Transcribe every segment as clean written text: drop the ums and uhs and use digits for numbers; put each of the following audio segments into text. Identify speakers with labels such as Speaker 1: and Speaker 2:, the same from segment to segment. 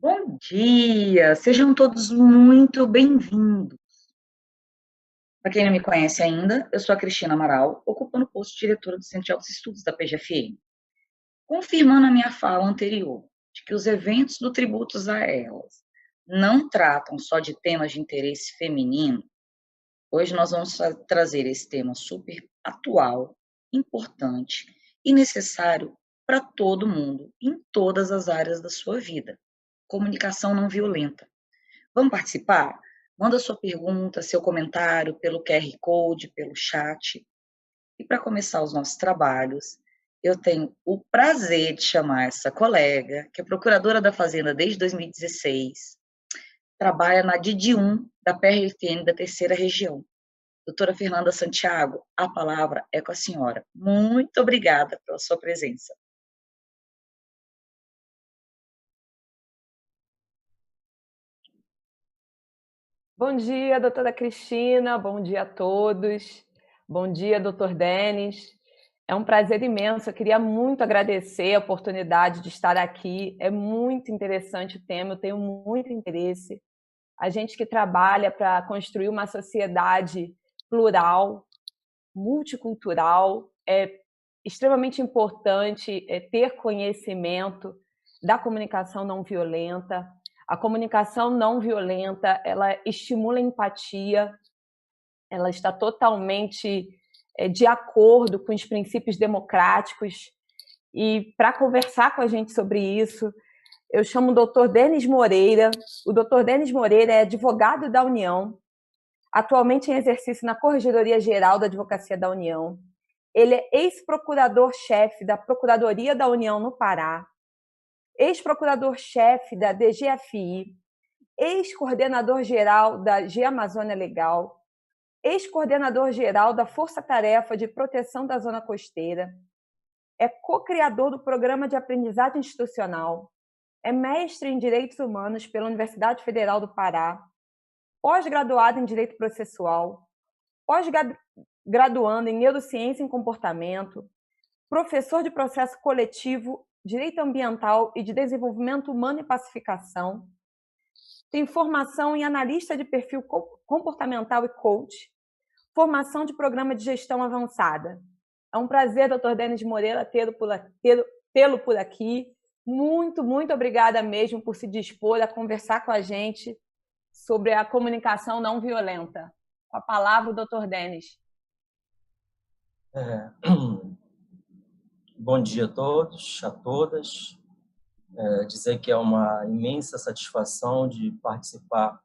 Speaker 1: Bom dia, sejam todos muito bem-vindos. Para quem não me conhece ainda, eu sou a Cristina Amaral, ocupando o posto de diretora do Centro de Altos Estudos da PGFN, confirmando a minha fala anterior, de que os eventos do Tributos a Elas não tratam só de temas de interesse feminino. Hoje nós vamos trazer esse tema super atual, importante e necessário para todo mundo, em todas as áreas da sua vida. Comunicação não violenta. Vamos participar? Manda sua pergunta, seu comentário pelo QR Code, pelo chat. E para começar os nossos trabalhos, eu tenho o prazer de chamar essa colega, que é procuradora da Fazenda desde 2016, trabalha na DID1 da PRFN da Terceira Região. Doutora Fernanda Santiago, a palavra é com a senhora. Muito obrigada pela sua presença.
Speaker 2: Bom dia, doutora Cristina, bom dia a todos. Bom dia, doutor Denis. É um prazer imenso, eu queria muito agradecer a oportunidade de estar aqui. É muito interessante o tema, eu tenho muito interesse. A gente que trabalha para construir uma sociedade plural, multicultural, é extremamente importante ter conhecimento da comunicação não violenta. A comunicação não violenta, ela estimula a empatia, ela está totalmente de acordo com os princípios democráticos. E para conversar com a gente sobre isso, eu chamo o doutor Denis Moreira. O doutor Denis Moreira é advogado da União, atualmente em exercício na Corregedoria Geral da Advocacia da União. Ele é ex-procurador-chefe da Procuradoria da União no Pará, ex-procurador-chefe da DGFI, ex-coordenador-geral da G-Amazônia Legal, ex-coordenador-geral da Força Tarefa de Proteção da Zona Costeira, é co-criador do Programa de Aprendizagem Institucional, é mestre em Direitos Humanos pela Universidade Federal do Pará, pós-graduado em Direito Processual, pós-graduando em Neurociência em Comportamento, professor de Processo Coletivo, Direito Ambiental e de Desenvolvimento Humano e Pacificação, tem formação em analista de perfil comportamental e coach, formação de programa de gestão avançada. É um prazer, doutor Denis Moreira, tê-lo por aqui. Muito, muito obrigada mesmo por se dispor a conversar com a gente sobre a comunicação não violenta. Com a palavra, o doutor Denis.
Speaker 3: Bom dia a todos, a todas. Dizer que é uma imensa satisfação de participar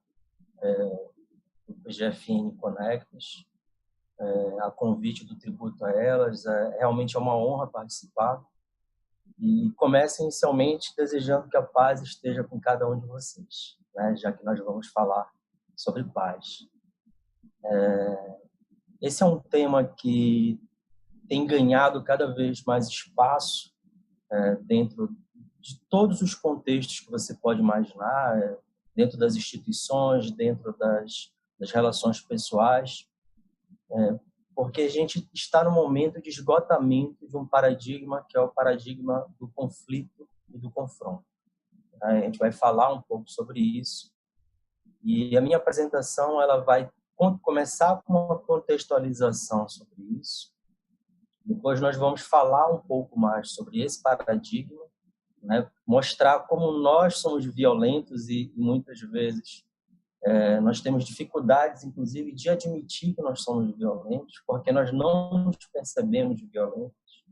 Speaker 3: do PGFN Connects, a convite do Tributo a Elas. Realmente é uma honra participar. E começo inicialmente desejando que a paz esteja com cada um de vocês, né? Já que nós vamos falar sobre paz. Esse é um tema que tem ganhado cada vez mais espaço dentro de todos os contextos que você pode imaginar, dentro das instituições, dentro das relações pessoais, porque a gente está no momento de esgotamento de um paradigma que é o paradigma do conflito e do confronto. A gente vai falar um pouco sobre isso, e a minha apresentação ela vai começar com uma contextualização sobre isso. Depois nós vamos falar um pouco mais sobre esse paradigma, né? Mostrar como nós somos violentos e muitas vezes nós temos dificuldades, inclusive, de admitir que nós somos violentos, porque nós não nos percebemos violentos.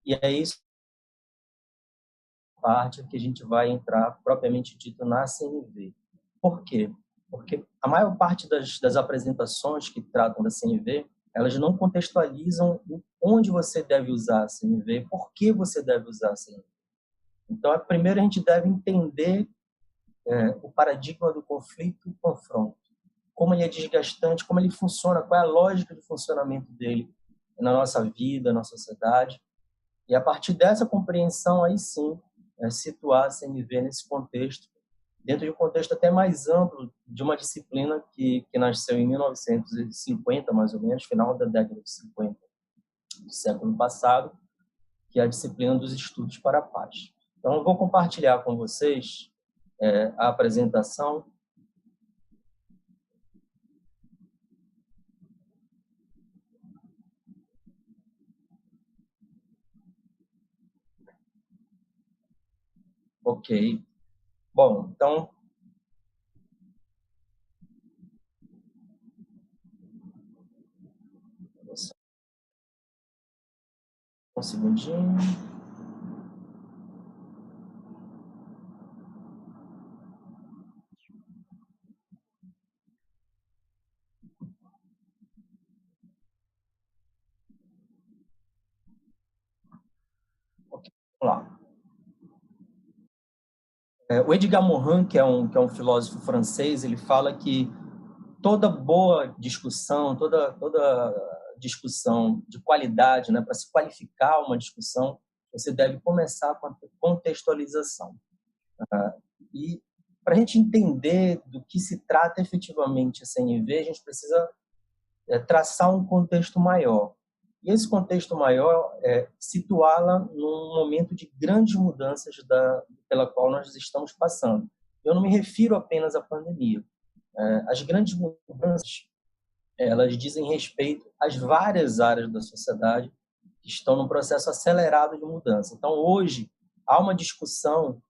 Speaker 3: E é isso parte que a gente vai entrar propriamente dito na CNV. Por quê? Porque a maior parte das apresentações que tratam da CNV, elas não contextualizam onde você deve usar a CNV, por que você deve usar a CNV. Então, primeiro a gente deve entender o paradigma do conflito e confronto, como ele é desgastante, como ele funciona, qual é a lógica de funcionamento dele na nossa vida, na sociedade. E a partir dessa compreensão, aí sim, situar a CNV nesse contexto, dentro de um contexto até mais amplo de uma disciplina que nasceu em 1950, mais ou menos, final da década de 50 do século passado, que é a disciplina dos estudos para a paz. Então, eu vou compartilhar com vocês a apresentação. Ok. Bom, então... Um segundinho. Ok, vamos lá. O Edgar Morin, que é um filósofo francês, ele fala que toda boa discussão, toda discussão de qualidade, né, para se qualificar uma discussão, você deve começar com a contextualização. E para a gente entender do que se trata efetivamente a CNV, a gente precisa traçar um contexto maior. E esse contexto maior é situá-la num momento de grandes mudanças pela qual nós estamos passando. Eu não me refiro apenas à pandemia. As grandes mudanças, elas dizem respeito às várias áreas da sociedade que estão num processo acelerado de mudança. Então, hoje, há uma discussão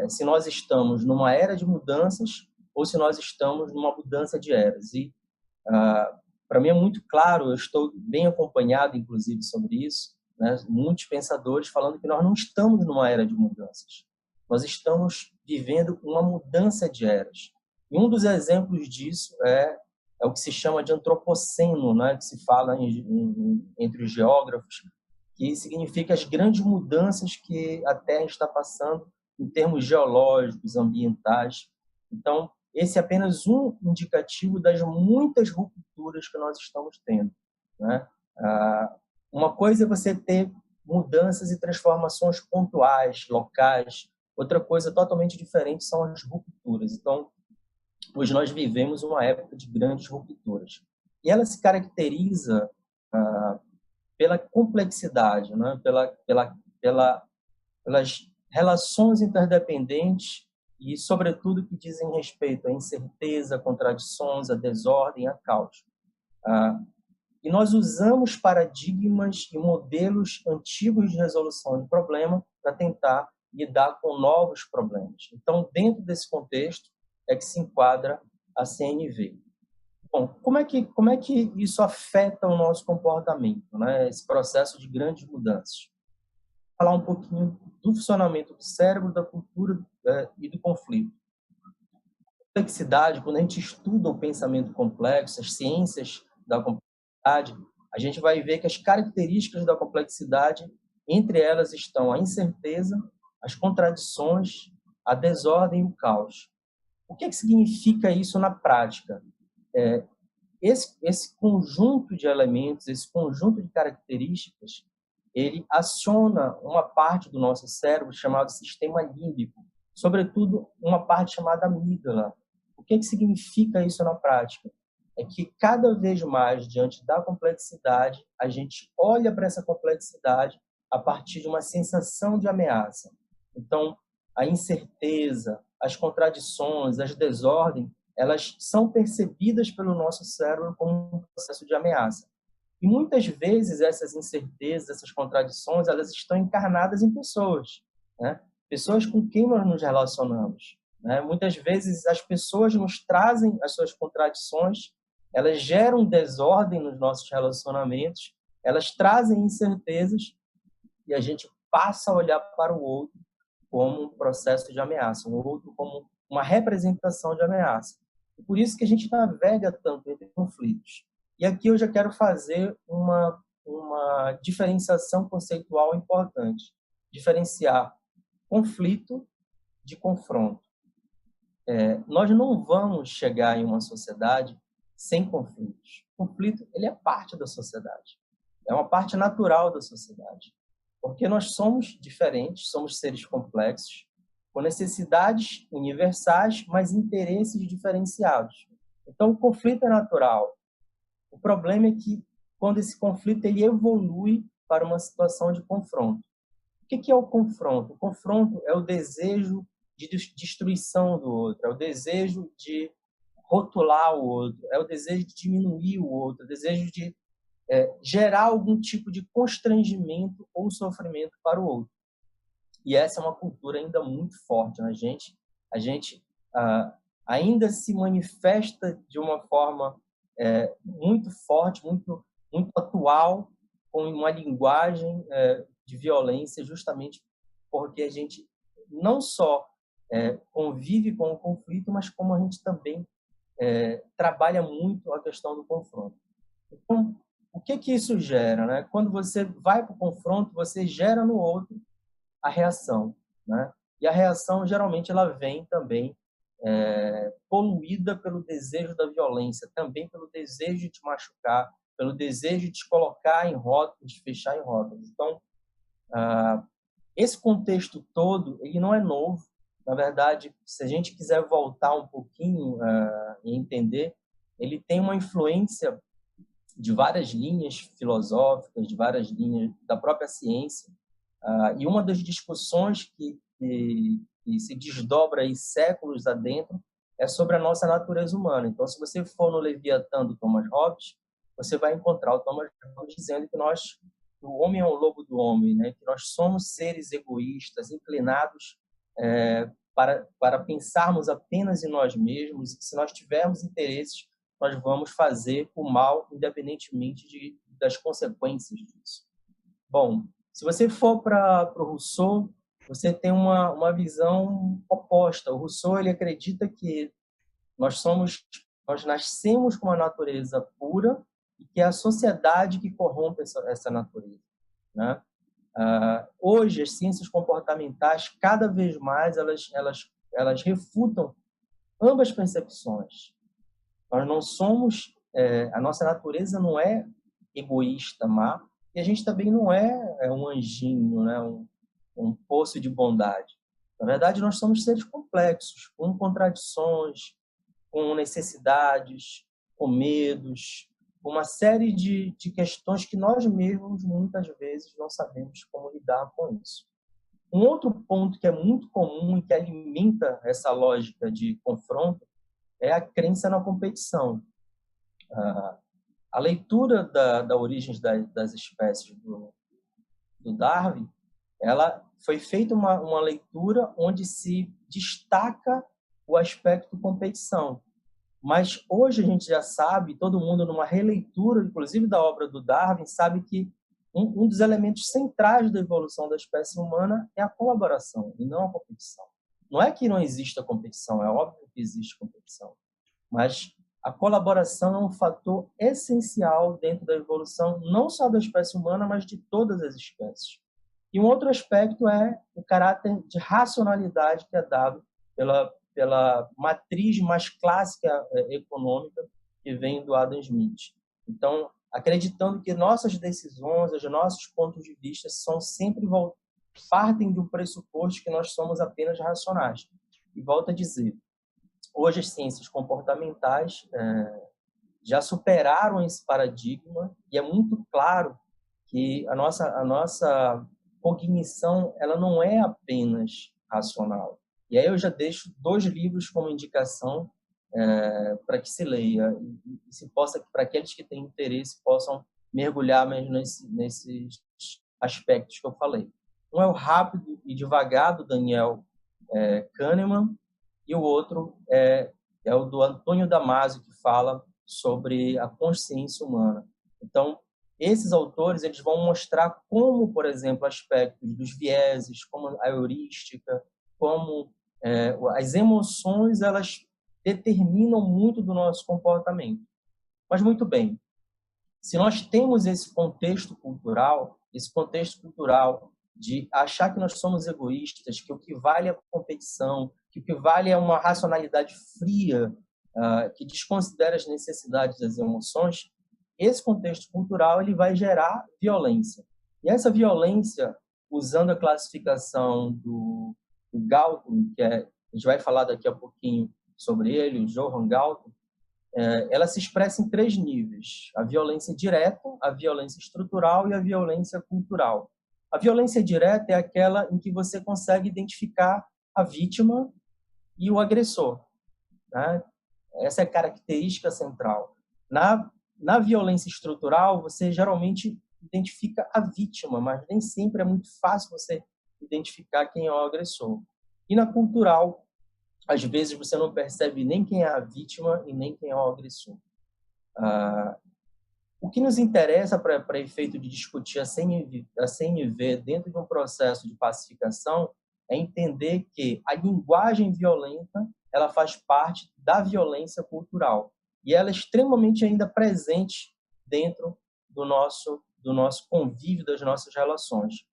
Speaker 3: se nós estamos numa era de mudanças ou se nós estamos numa mudança de eras. E, para mim, é muito claro, eu estou bem acompanhado, inclusive, sobre isso, né? Muitos pensadores falando que nós não estamos numa era de mudanças. Nós estamos vivendo uma mudança de eras. E um dos exemplos disso é o que se chama de antropoceno, né? Que se fala entre os geógrafos, que significa as grandes mudanças que a Terra está passando em termos geológicos, ambientais. Então, esse é apenas um indicativo das muitas rupturas que nós estamos tendo, né? Uma coisa é você ter mudanças e transformações pontuais, locais. Outra coisa totalmente diferente são as rupturas. Então, hoje nós vivemos uma época de grandes rupturas. E ela se caracteriza pela complexidade, né? Pelas relações interdependentes e, sobretudo, que dizem respeito à incerteza, a contradições, a desordem, a caos. E nós usamos paradigmas e modelos antigos de resolução de problema para tentar lidar com novos problemas. Então, dentro desse contexto é que se enquadra a CNV. Bom, como é que isso afeta o nosso comportamento, né? Esse processo de grandes mudanças? Falar um pouquinho do funcionamento do cérebro, da cultura e do conflito. A complexidade, quando a gente estuda o pensamento complexo, as ciências da complexidade, a gente vai ver que as características da complexidade, entre elas estão a incerteza, as contradições, a desordem e o caos. O que significa isso na prática? Esse conjunto de elementos, esse conjunto de características, ele aciona uma parte do nosso cérebro chamado sistema límbico, sobretudo uma parte chamada amígdala. O que significa isso na prática? É que cada vez mais, diante da complexidade, a gente olha para essa complexidade a partir de uma sensação de ameaça. Então, a incerteza, as contradições, as desordens, elas são percebidas pelo nosso cérebro como um processo de ameaça. E muitas vezes essas incertezas, essas contradições, elas estão encarnadas em pessoas, né? Pessoas com quem nós nos relacionamos, né? Muitas vezes as pessoas nos trazem as suas contradições, elas geram desordem nos nossos relacionamentos, elas trazem incertezas e a gente passa a olhar para o outro como um processo de ameaça, o outro como uma representação de ameaça. E por isso que a gente navega tanto entre conflitos. E aqui eu já quero fazer uma diferenciação conceitual importante. Diferenciar conflito de confronto. Nós não vamos chegar em uma sociedade sem conflitos. O conflito, ele é parte da sociedade. É uma parte natural da sociedade. Porque nós somos diferentes, somos seres complexos, com necessidades universais, mas interesses diferenciados. Então, o conflito é natural. O problema é que, quando esse conflito ele evolui para uma situação de confronto. O que é o confronto? O confronto é o desejo de destruição do outro, é o desejo de rotular o outro, é o desejo de diminuir o outro, é o desejo de gerar algum tipo de constrangimento ou sofrimento para o outro. E essa é uma cultura ainda muito forte. Né? A gente ainda se manifesta de uma forma muito forte, muito atual, com uma linguagem de violência, justamente porque a gente não só convive com o conflito, mas como a gente também trabalha muito a questão do confronto. Então, o que isso gera? Né? Quando você vai para o confronto, você gera no outro a reação. Né? E a reação, geralmente, ela vem também poluída pelo desejo da violência, também pelo desejo de te machucar, pelo desejo de te colocar em rótulos, de fechar em rótulos. Então, esse contexto todo, ele não é novo. Na verdade, se a gente quiser voltar um pouquinho e entender, ele tem uma influência de várias linhas filosóficas, de várias linhas da própria ciência. E uma das discussões que se desdobra aí séculos adentro é sobre a nossa natureza humana. Então, se você for no Leviatã do Thomas Hobbes, você vai encontrar o Thomas Hobbes dizendo que o homem é o lobo do homem, né? Que nós somos seres egoístas, inclinados para pensarmos apenas em nós mesmos, e que se nós tivermos interesses, nós vamos fazer o mal, independentemente das consequências disso. Bom, se você for para o Rousseau, você tem uma visão oposta. O Rousseau, ele acredita que nós nascemos com uma natureza pura e que é a sociedade que corrompe essa natureza. Né? Hoje, as ciências comportamentais, cada vez mais, elas refutam ambas percepções. Nós não somos, a nossa natureza não é egoísta, má, e a gente também não é um anjinho, né? um poço de bondade. Na verdade, nós somos seres complexos, com contradições, com necessidades, com medos, com uma série de questões que nós mesmos, muitas vezes, não sabemos como lidar com isso. Um outro ponto que é muito comum e que alimenta essa lógica de confronto é a crença na competição. A leitura da origem das espécies do Darwin, ela foi feita uma leitura onde se destaca o aspecto competição. Mas hoje a gente já sabe, todo mundo numa releitura, inclusive da obra do Darwin, sabe que um dos elementos centrais da evolução da espécie humana é a colaboração e não a competição. Não é que não exista competição, é óbvio que existe competição, mas a colaboração é um fator essencial dentro da evolução, não só da espécie humana, mas de todas as espécies. E um outro aspecto é o caráter de racionalidade que é dado pela matriz mais clássica econômica que vem do Adam Smith. Então, acreditando que nossas decisões, os nossos pontos de vista partem do pressuposto que nós somos apenas racionais. E volto a dizer, hoje as ciências comportamentais já superaram esse paradigma e é muito claro que a nossa cognição ela não é apenas racional. E aí eu já deixo 2 livros como indicação para que se leia e se possa, para aqueles que têm interesse, possam mergulhar mesmo nesses aspectos que eu falei. Um é o Rápido e Devagar, do Daniel Kahneman, e o outro é o do Antônio Damasio, que fala sobre a consciência humana. Então, esses autores eles vão mostrar como, por exemplo, aspectos dos vieses, como a heurística, como as emoções elas determinam muito do nosso comportamento. Mas, muito bem, se nós temos esse contexto cultural de achar que nós somos egoístas, que o que vale é a competição, que o que vale é uma racionalidade fria, que desconsidera as necessidades das emoções, esse contexto cultural ele vai gerar violência. E essa violência, usando a classificação do Galton, a gente vai falar daqui a pouquinho sobre ele, o Johann Galton, ela se expressa em 3 níveis: a violência direta, a violência estrutural e a violência cultural. A violência direta é aquela em que você consegue identificar a vítima e o agressor, né? Essa é a característica central. Na violência estrutural, você geralmente identifica a vítima, mas nem sempre é muito fácil você identificar quem é o agressor. E na cultural, às vezes você não percebe nem quem é a vítima e nem quem é o agressor. O que nos interessa para efeito de discutir a CNV dentro de um processo de pacificação é entender que a linguagem violenta ela faz parte da violência cultural e ela é extremamente ainda presente dentro do nosso convívio, das nossas relações.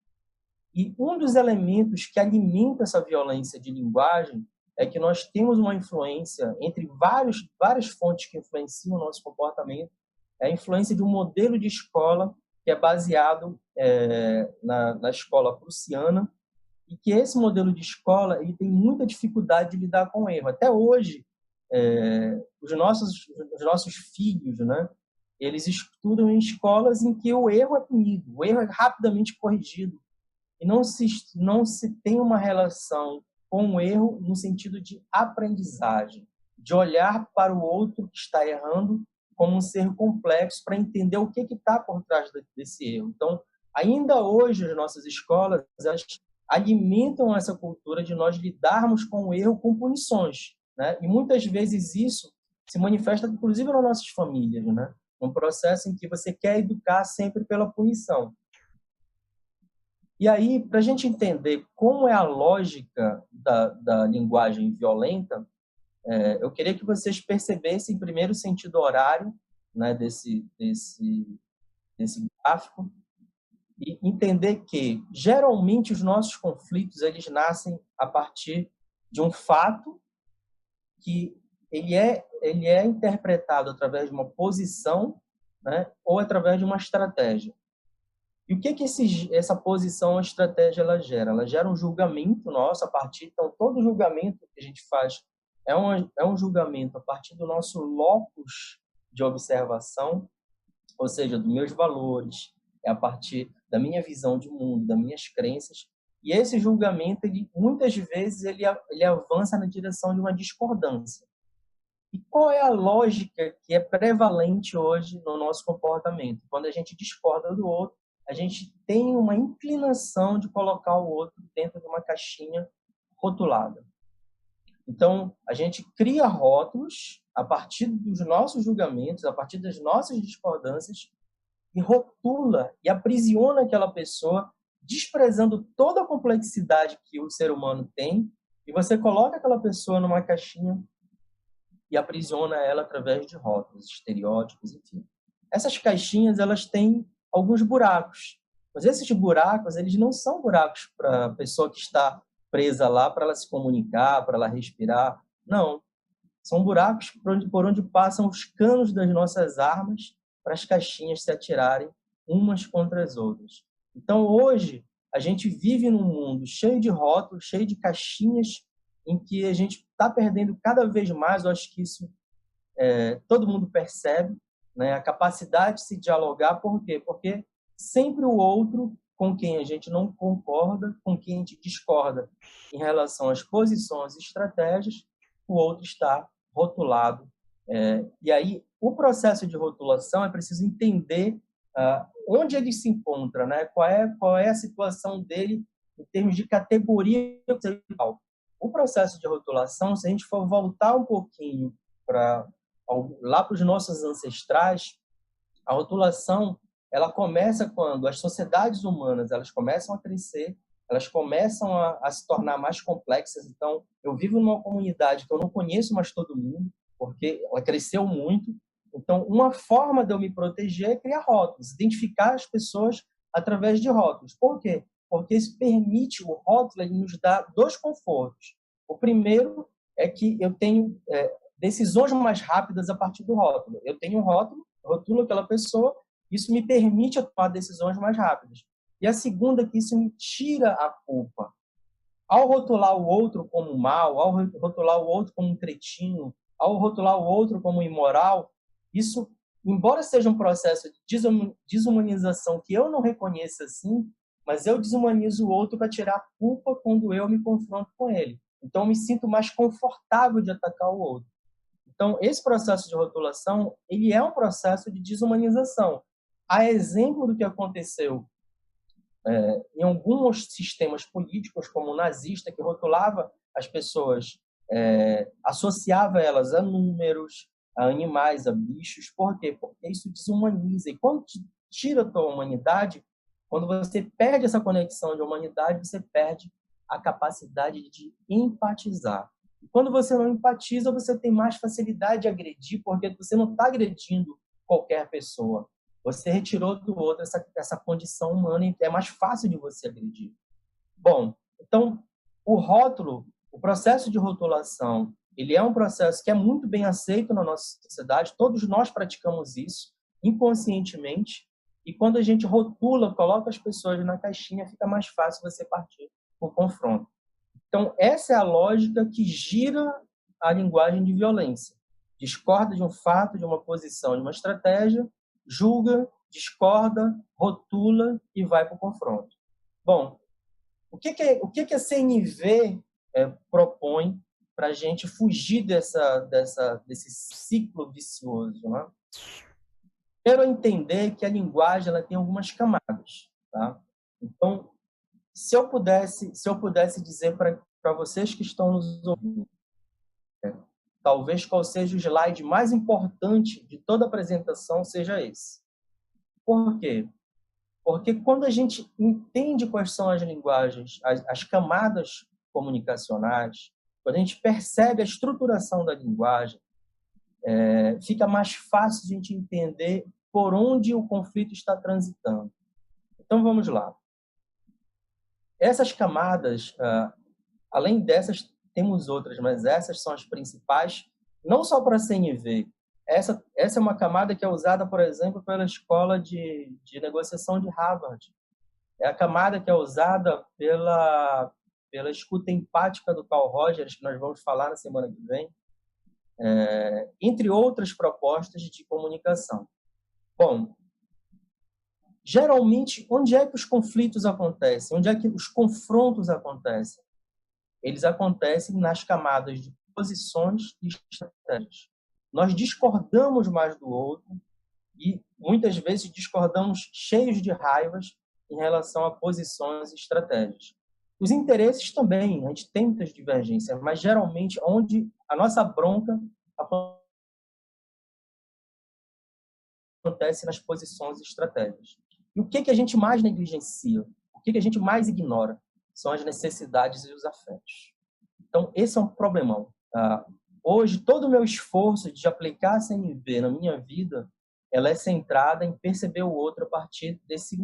Speaker 3: E um dos elementos que alimenta essa violência de linguagem é que nós temos uma influência entre várias fontes que influenciam o nosso comportamento. É a influência de um modelo de escola que é baseado na escola prussiana, e que esse modelo de escola ele tem muita dificuldade de lidar com o erro. Até hoje, os nossos filhos, né, eles estudam em escolas em que o erro é punido, o erro é rapidamente corrigido, e não se tem uma relação com o erro no sentido de aprendizagem, de olhar para o outro que está errando como um ser complexo para entender o que está por trás desse erro. Então, ainda hoje, as nossas escolas elas alimentam essa cultura de nós lidarmos com o erro com punições, né? E muitas vezes isso se manifesta, inclusive, nas nossas famílias, né? Um processo em que você quer educar sempre pela punição. E aí, para a gente entender como é a lógica da linguagem violenta, eu queria que vocês percebessem primeiro o sentido horário, né, desse gráfico, e entender que, geralmente, os nossos conflitos eles nascem a partir de um fato que ele é interpretado através de uma posição, né, ou através de uma estratégia. E o que essa posição ou estratégia ela gera? Ela gera um julgamento nosso a partir... Então, todo julgamento que a gente faz é um julgamento a partir do nosso locus de observação, ou seja, dos meus valores, é a partir da minha visão de mundo, das minhas crenças. E esse julgamento, muitas vezes, ele avança na direção de uma discordância. E qual é a lógica que é prevalente hoje no nosso comportamento? Quando a gente discorda do outro, a gente tem uma inclinação de colocar o outro dentro de uma caixinha rotulada. Então, a gente cria rótulos a partir dos nossos julgamentos, a partir das nossas discordâncias, e rotula e aprisiona aquela pessoa, desprezando toda a complexidade que o ser humano tem, e você coloca aquela pessoa numa caixinha e aprisiona ela através de rótulos, estereótipos, enfim. Essas caixinhas, elas têm alguns buracos, mas esses buracos, eles não são buracos para a pessoa que está presa lá, para ela se comunicar, para ela respirar. Não. São buracos por onde passam os canos das nossas armas para as caixinhas se atirarem umas contra as outras. Então, hoje, a gente vive num mundo cheio de rótulos, cheio de caixinhas, em que a gente está perdendo cada vez mais, eu acho que isso todo mundo percebe, né? A capacidade de se dialogar. Por quê? Porque sempre o outro com quem a gente não concorda, com quem a gente discorda em relação às posições e estratégias, o outro está rotulado. E aí, o processo de rotulação é preciso entender onde ele se encontra, né? Qual é a situação dele em termos de categoria. O processo de rotulação, se a gente for voltar um pouquinho lá para os nossos ancestrais, a rotulação ela começa quando as sociedades humanas elas começam a crescer, elas começam a se tornar mais complexas. Então, eu vivo numa comunidade que eu não conheço mais todo mundo, porque ela cresceu muito. Então, uma forma de eu me proteger é criar rótulos, identificar as pessoas através de rótulos. Por quê? Porque isso permite, o rótulo ele nos dá dois confortos. O primeiro é que eu tenho decisões mais rápidas a partir do rótulo. Eu tenho um rótulo, rotulo aquela pessoa, isso me permite tomar decisões mais rápidas. E a segunda é que isso me tira a culpa. Ao rotular o outro como mal, ao rotular o outro como um cretino, ao rotular o outro como imoral, isso, embora seja um processo de desumanização que eu não reconheço assim, mas eu desumanizo o outro para tirar a culpa quando eu me confronto com ele. Então, eu me sinto mais confortável de atacar o outro. Então, esse processo de rotulação, ele é um processo de desumanização. A exemplo do que aconteceu em alguns sistemas políticos, como o nazista, que rotulava as pessoas, associava elas a números, a animais, a bichos. Por quê? Porque isso desumaniza. E quando tira a tua humanidade, quando você perde essa conexão de humanidade, você perde a capacidade de empatizar. E quando você não empatiza, você tem mais facilidade de agredir, porque você não está agredindo qualquer pessoa. Você retirou do outro essa condição humana e é mais fácil de você agredir. Bom, então, o rótulo, o processo de rotulação, ele é um processo que é muito bem aceito na nossa sociedade, todos nós praticamos isso inconscientemente, e quando a gente rotula, coloca as pessoas na caixinha, fica mais fácil você partir para o confronto. Então, essa é a lógica que gira a linguagem de violência. Discorda de um fato, de uma posição, de uma estratégia, julga, discorda, rotula e vai para o confronto. Bom, o que a CNV propõe para a gente fugir desse ciclo vicioso, né? Quero entender que a linguagem ela tem algumas camadas, tá? Então, se eu pudesse dizer para vocês que estão nos ouvindo, talvez qual seja o slide mais importante de toda a apresentação seja esse. Por quê? Porque quando a gente entende quais são as linguagens, as camadas comunicacionais, quando a gente percebe a estruturação da linguagem, fica mais fácil de a gente entender por onde o conflito está transitando. Então, vamos lá. Essas camadas, além dessas, temos outras, mas essas são as principais, não só para a CNV. Essa é uma camada que é usada, por exemplo, pela Escola de Negociação de Harvard. É a camada que é usada pela escuta empática do Carl Rogers, que nós vamos falar na semana que vem, entre outras propostas de comunicação. Bom, geralmente, onde é que os conflitos acontecem? Onde é que os confrontos acontecem? Eles acontecem nas camadas de posições e estratégias. Nós discordamos mais do outro e, muitas vezes, discordamos cheios de raivas em relação a posições e estratégias. Os interesses também, a gente tem muitas divergências, mas, geralmente, onde a nossa bronca acontece nas posições e estratégias. E o que a gente mais negligencia? O que a gente mais ignora? São as necessidades e os afetos. Então, esse é um problemão. Hoje, todo o meu esforço de aplicar a CNV na minha vida, ela é centrada em perceber o outro a partir desse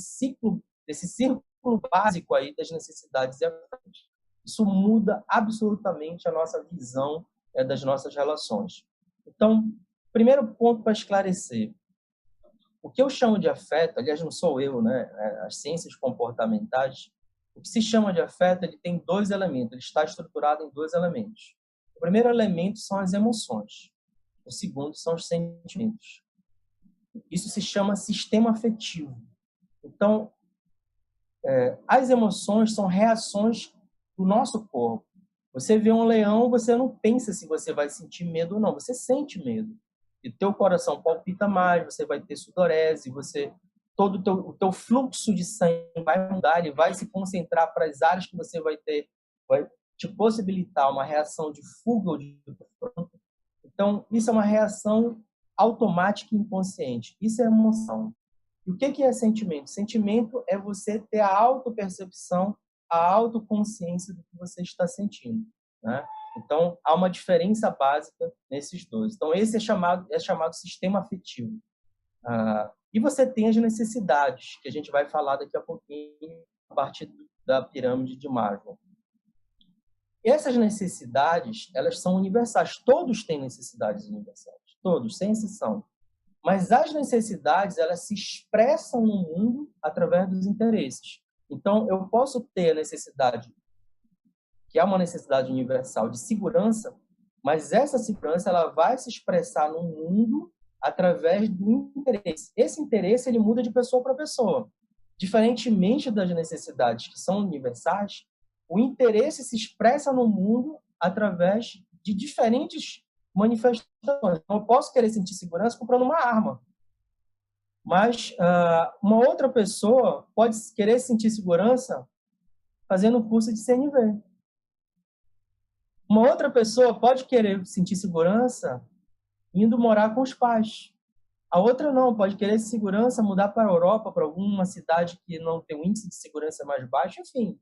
Speaker 3: círculo básico aí das necessidades e afetos. Isso muda absolutamente a nossa visão das nossas relações. Então, primeiro ponto para esclarecer. O que eu chamo de afeto, aliás, não sou eu, né? As ciências comportamentais, o que se chama de afeto, ele tem dois elementos, ele está estruturado em dois elementos. O primeiro elemento são as emoções, o segundo são os sentimentos. Isso se chama sistema afetivo. Então, as emoções são reações do nosso corpo. Você vê um leão, você não pensa se você vai sentir medo ou não, você sente medo. E teu coração palpita mais, você vai ter sudorese, todo o teu fluxo de sangue vai mudar, ele vai se concentrar para as áreas que você vai te possibilitar uma reação de fuga ou de confronto. Então, isso é uma reação automática e inconsciente. Isso é emoção. E o que é sentimento? Sentimento é você ter a autopercepção, a autoconsciência do que você está sentindo, né? Então, há uma diferença básica nesses dois. Então, esse é chamado sistema afetivo. E você tem as necessidades, que a gente vai falar daqui a pouquinho, a partir da pirâmide de Maslow. Essas necessidades, elas são universais. Todos têm necessidades universais. Todos, sem exceção. Mas as necessidades, elas se expressam no mundo através dos interesses. Então, eu posso ter a necessidade, que é uma necessidade universal de segurança, mas essa segurança ela vai se expressar no mundo através do interesse. Esse interesse ele muda de pessoa para pessoa. diferentemente das necessidades que são universais, o interesse se expressa no mundo através de diferentes manifestações. Eu posso querer sentir segurança comprando uma arma, mas uma outra pessoa pode querer sentir segurança fazendo um curso de CNV. Uma outra pessoa pode querer sentir segurança indo morar com os pais. A outra não, pode querer segurança, mudar para a Europa, para alguma cidade que não tem um índice de segurança mais baixo, enfim.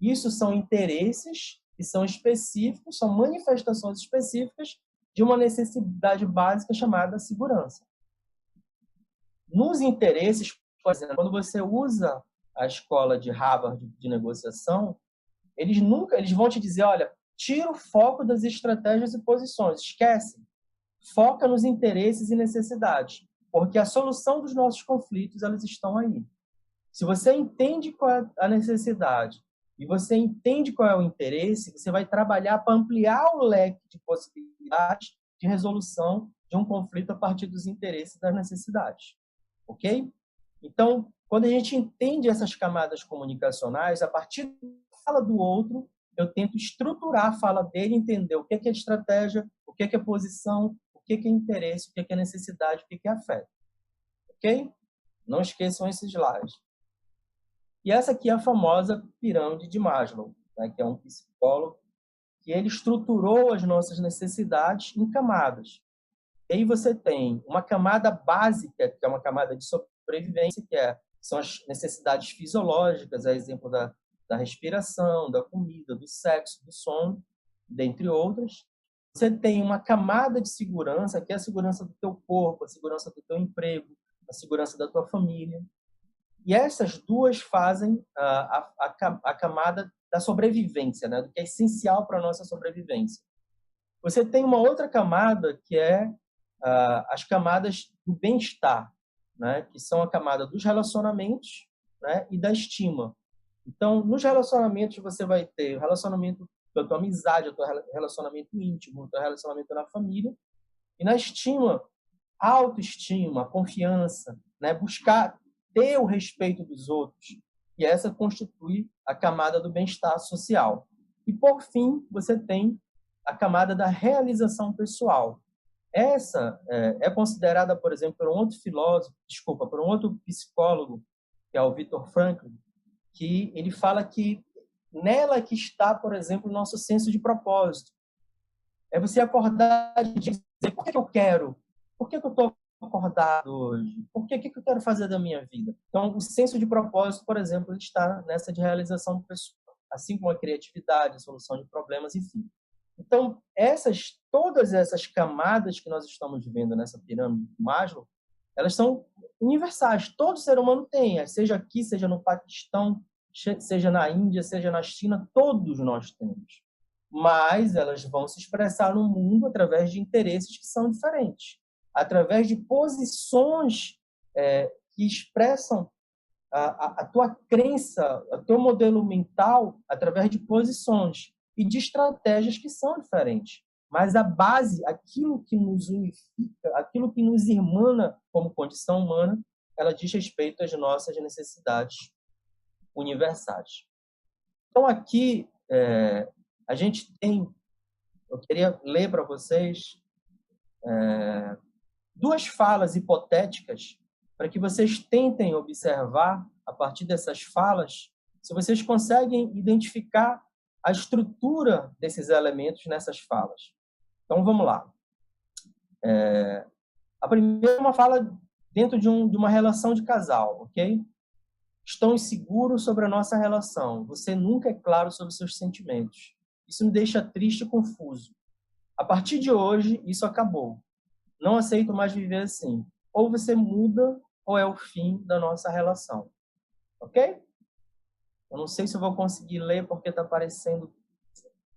Speaker 3: Isso são interesses que são específicos, são manifestações específicas de uma necessidade básica chamada segurança. Nos interesses, por exemplo, quando você usa a escola de Harvard de negociação, eles vão te dizer, olha, tira o foco das estratégias e posições, esquece. Foca nos interesses e necessidades, porque a solução dos nossos conflitos, elas estão aí. Se você entende qual é a necessidade e você entende qual é o interesse, você vai trabalhar para ampliar o leque de possibilidades de resolução de um conflito a partir dos interesses e das necessidades. Ok? Então, quando a gente entende essas camadas comunicacionais, a partir da fala do outro, eu tento estruturar a fala dele, entender o que é estratégia, o que é posição, o que é interesse, o que é necessidade, o que é afeto. Ok? Não esqueçam esses slides. E essa aqui é a famosa pirâmide de Maslow, né, que é um psicólogo que ele estruturou as nossas necessidades em camadas. E aí você tem uma camada básica, que é uma camada de sobrevivência, são as necessidades fisiológicas, a exemplo da respiração, da comida, do sexo, do sono, dentre outras. Você tem uma camada de segurança, que é a segurança do teu corpo, a segurança do teu emprego, a segurança da tua família. E essas duas fazem a camada da sobrevivência, né? Do que é essencial para a nossa sobrevivência. Você tem uma outra camada, que é as camadas do bem-estar, né? Que são a camada dos relacionamentos, né? E da estima. Então, nos relacionamentos, você vai ter o relacionamento da tua amizade, o teu relacionamento íntimo, o teu relacionamento na família. E na estima, autoestima, confiança, né? Buscar ter o respeito dos outros. E essa constitui a camada do bem-estar social. E, por fim, você tem a camada da realização pessoal. Essa é considerada, por exemplo, por um outro psicólogo, que é o Viktor Frankl, que ele fala que nela que está, por exemplo, o nosso senso de propósito. É você acordar e dizer, por que eu quero? Por que eu estou acordado hoje? Por que eu quero fazer da minha vida? Então, o senso de propósito, por exemplo, ele está nessa de realização pessoal, assim como a criatividade, a solução de problemas, enfim. Então, todas essas camadas que nós estamos vendo nessa pirâmide de Maslow, elas são universais. Todo ser humano tem, seja aqui, seja no Paquistão, seja na Índia, seja na China, todos nós temos. Mas elas vão se expressar no mundo através de interesses que são diferentes, através de posições que expressam a tua crença, o teu modelo mental, através de posições e de estratégias que são diferentes. Mas a base, aquilo que nos unifica, aquilo que nos irmana como condição humana, ela diz respeito às nossas necessidades universais. Então, aqui, a gente tem, eu queria ler para vocês duas falas hipotéticas para que vocês tentem observar, a partir dessas falas, se vocês conseguem identificar a estrutura desses elementos nessas falas. Então, vamos lá. A primeira é uma fala dentro de uma relação de casal, ok? Estou inseguro sobre a nossa relação. Você nunca é claro sobre os seus sentimentos. Isso me deixa triste e confuso. A partir de hoje, isso acabou. Não aceito mais viver assim. Ou você muda, ou é o fim da nossa relação. Ok? Eu não sei se eu vou conseguir ler, porque está aparecendo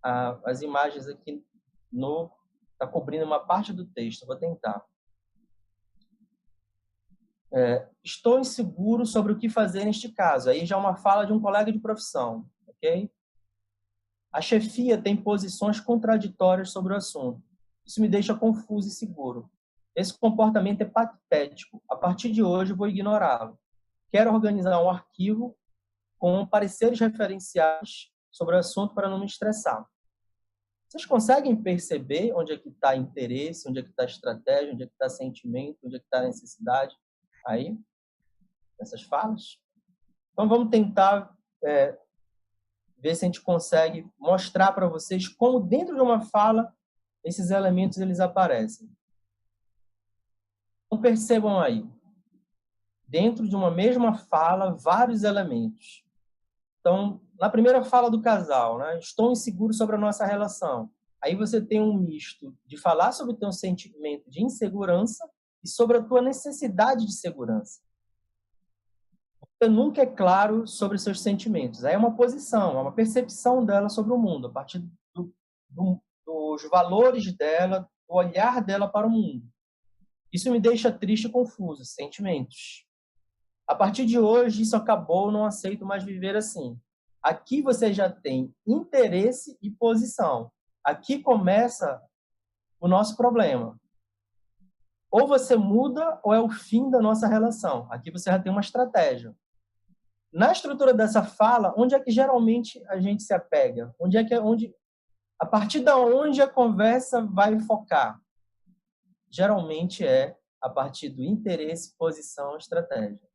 Speaker 3: as imagens aqui está cobrindo uma parte do texto. Eu vou tentar. Estou inseguro sobre o que fazer neste caso. Aí já é uma fala de um colega de profissão. Ok? A chefia tem posições contraditórias sobre o assunto. Isso me deixa confuso e inseguro. Esse comportamento é patético. A partir de hoje, vou ignorá-lo. quero organizar um arquivo com pareceres referenciais sobre o assunto para não me estressar. Vocês conseguem perceber onde é que está interesse, onde é que está estratégia, onde é que está sentimento, onde é que está necessidade aí, nessas falas? Então, vamos tentar ver se a gente consegue mostrar para vocês como, dentro de uma fala, esses elementos eles aparecem. Então, percebam aí, dentro de uma mesma fala, vários elementos. Então, na primeira fala do casal, né? Estou inseguro sobre a nossa relação. Aí você tem um misto de falar sobre o teu sentimento de insegurança e sobre a tua necessidade de segurança. Você nunca é claro sobre seus sentimentos. Aí é uma posição, é uma percepção dela sobre o mundo, a partir dos valores dela, do olhar dela para o mundo. Isso me deixa triste e confuso, sentimentos. A partir de hoje, isso acabou, não aceito mais viver assim. Aqui você já tem interesse e posição. Aqui começa o nosso problema. Ou você muda, ou é o fim da nossa relação. Aqui você já tem uma estratégia. Na estrutura dessa fala, onde é que geralmente a gente se apega? A partir da onde a conversa vai focar? Geralmente é a partir do interesse, posição, estratégia.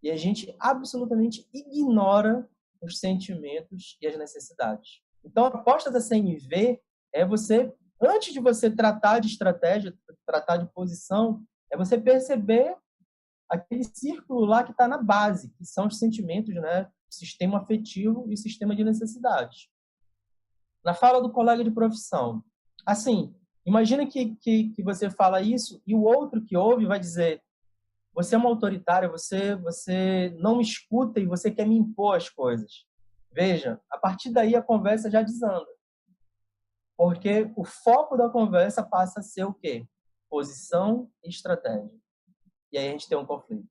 Speaker 3: E a gente absolutamente ignora os sentimentos e as necessidades. Então, a proposta da CNV é você, antes de você tratar de estratégia, tratar de posição, é você perceber aquele círculo lá que está na base, que são os sentimentos, né? O sistema afetivo e o sistema de necessidades. Na fala do colega de profissão, assim, imagina que você fala isso e o outro que ouve vai dizer: você é uma autoritária, você não me escuta e você quer me impor as coisas. Veja, a partir daí a conversa já desanda. Porque o foco da conversa passa a ser o quê? Posição e estratégia. E aí a gente tem um conflito.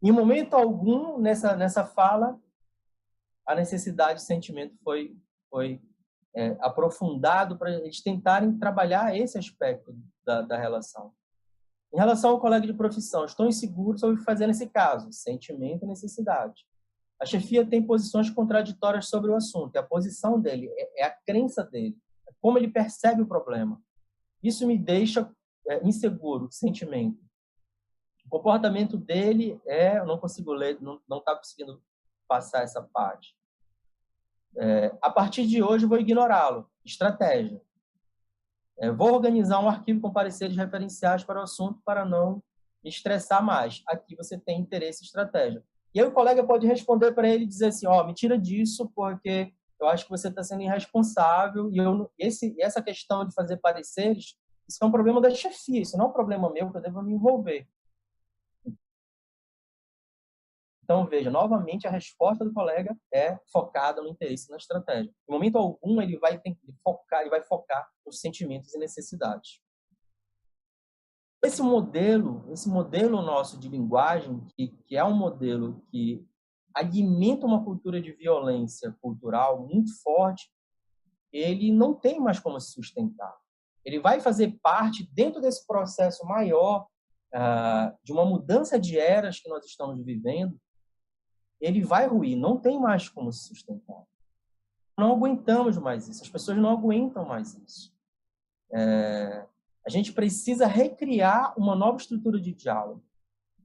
Speaker 3: Em momento algum, nessa fala, a necessidade de sentimento foi aprofundado para eles tentarem trabalhar esse aspecto da relação. Em relação ao colega de profissão, estou inseguro sobre o que fazer nesse caso, sentimento e necessidade. A chefia tem posições contraditórias sobre o assunto, é a posição dele, é a crença dele, é como ele percebe o problema. Isso me deixa inseguro, sentimento. O comportamento dele eu não consigo ler, não está conseguindo passar essa parte. A partir de hoje, vou ignorá-lo. Estratégia. Vou organizar um arquivo com pareceres referenciais para o assunto para não me estressar mais. Aqui você tem interesse e estratégia. E aí o colega pode responder para ele e dizer assim: me tira disso porque eu acho que você está sendo irresponsável e essa questão de fazer pareceres, isso é um problema da chefia, isso não é um problema meu que eu devo me envolver. Então, veja, novamente, a resposta do colega é focada no interesse e na estratégia. Em momento algum, ele vai focar nos sentimentos e necessidades. Esse modelo nosso de linguagem, que é um modelo que alimenta uma cultura de violência cultural muito forte, ele não tem mais como se sustentar. Ele vai fazer parte, dentro desse processo maior de uma mudança de eras que nós estamos vivendo, ele vai ruir, não tem mais como se sustentar. Não aguentamos mais isso, as pessoas não aguentam mais isso. A gente precisa recriar uma nova estrutura de diálogo.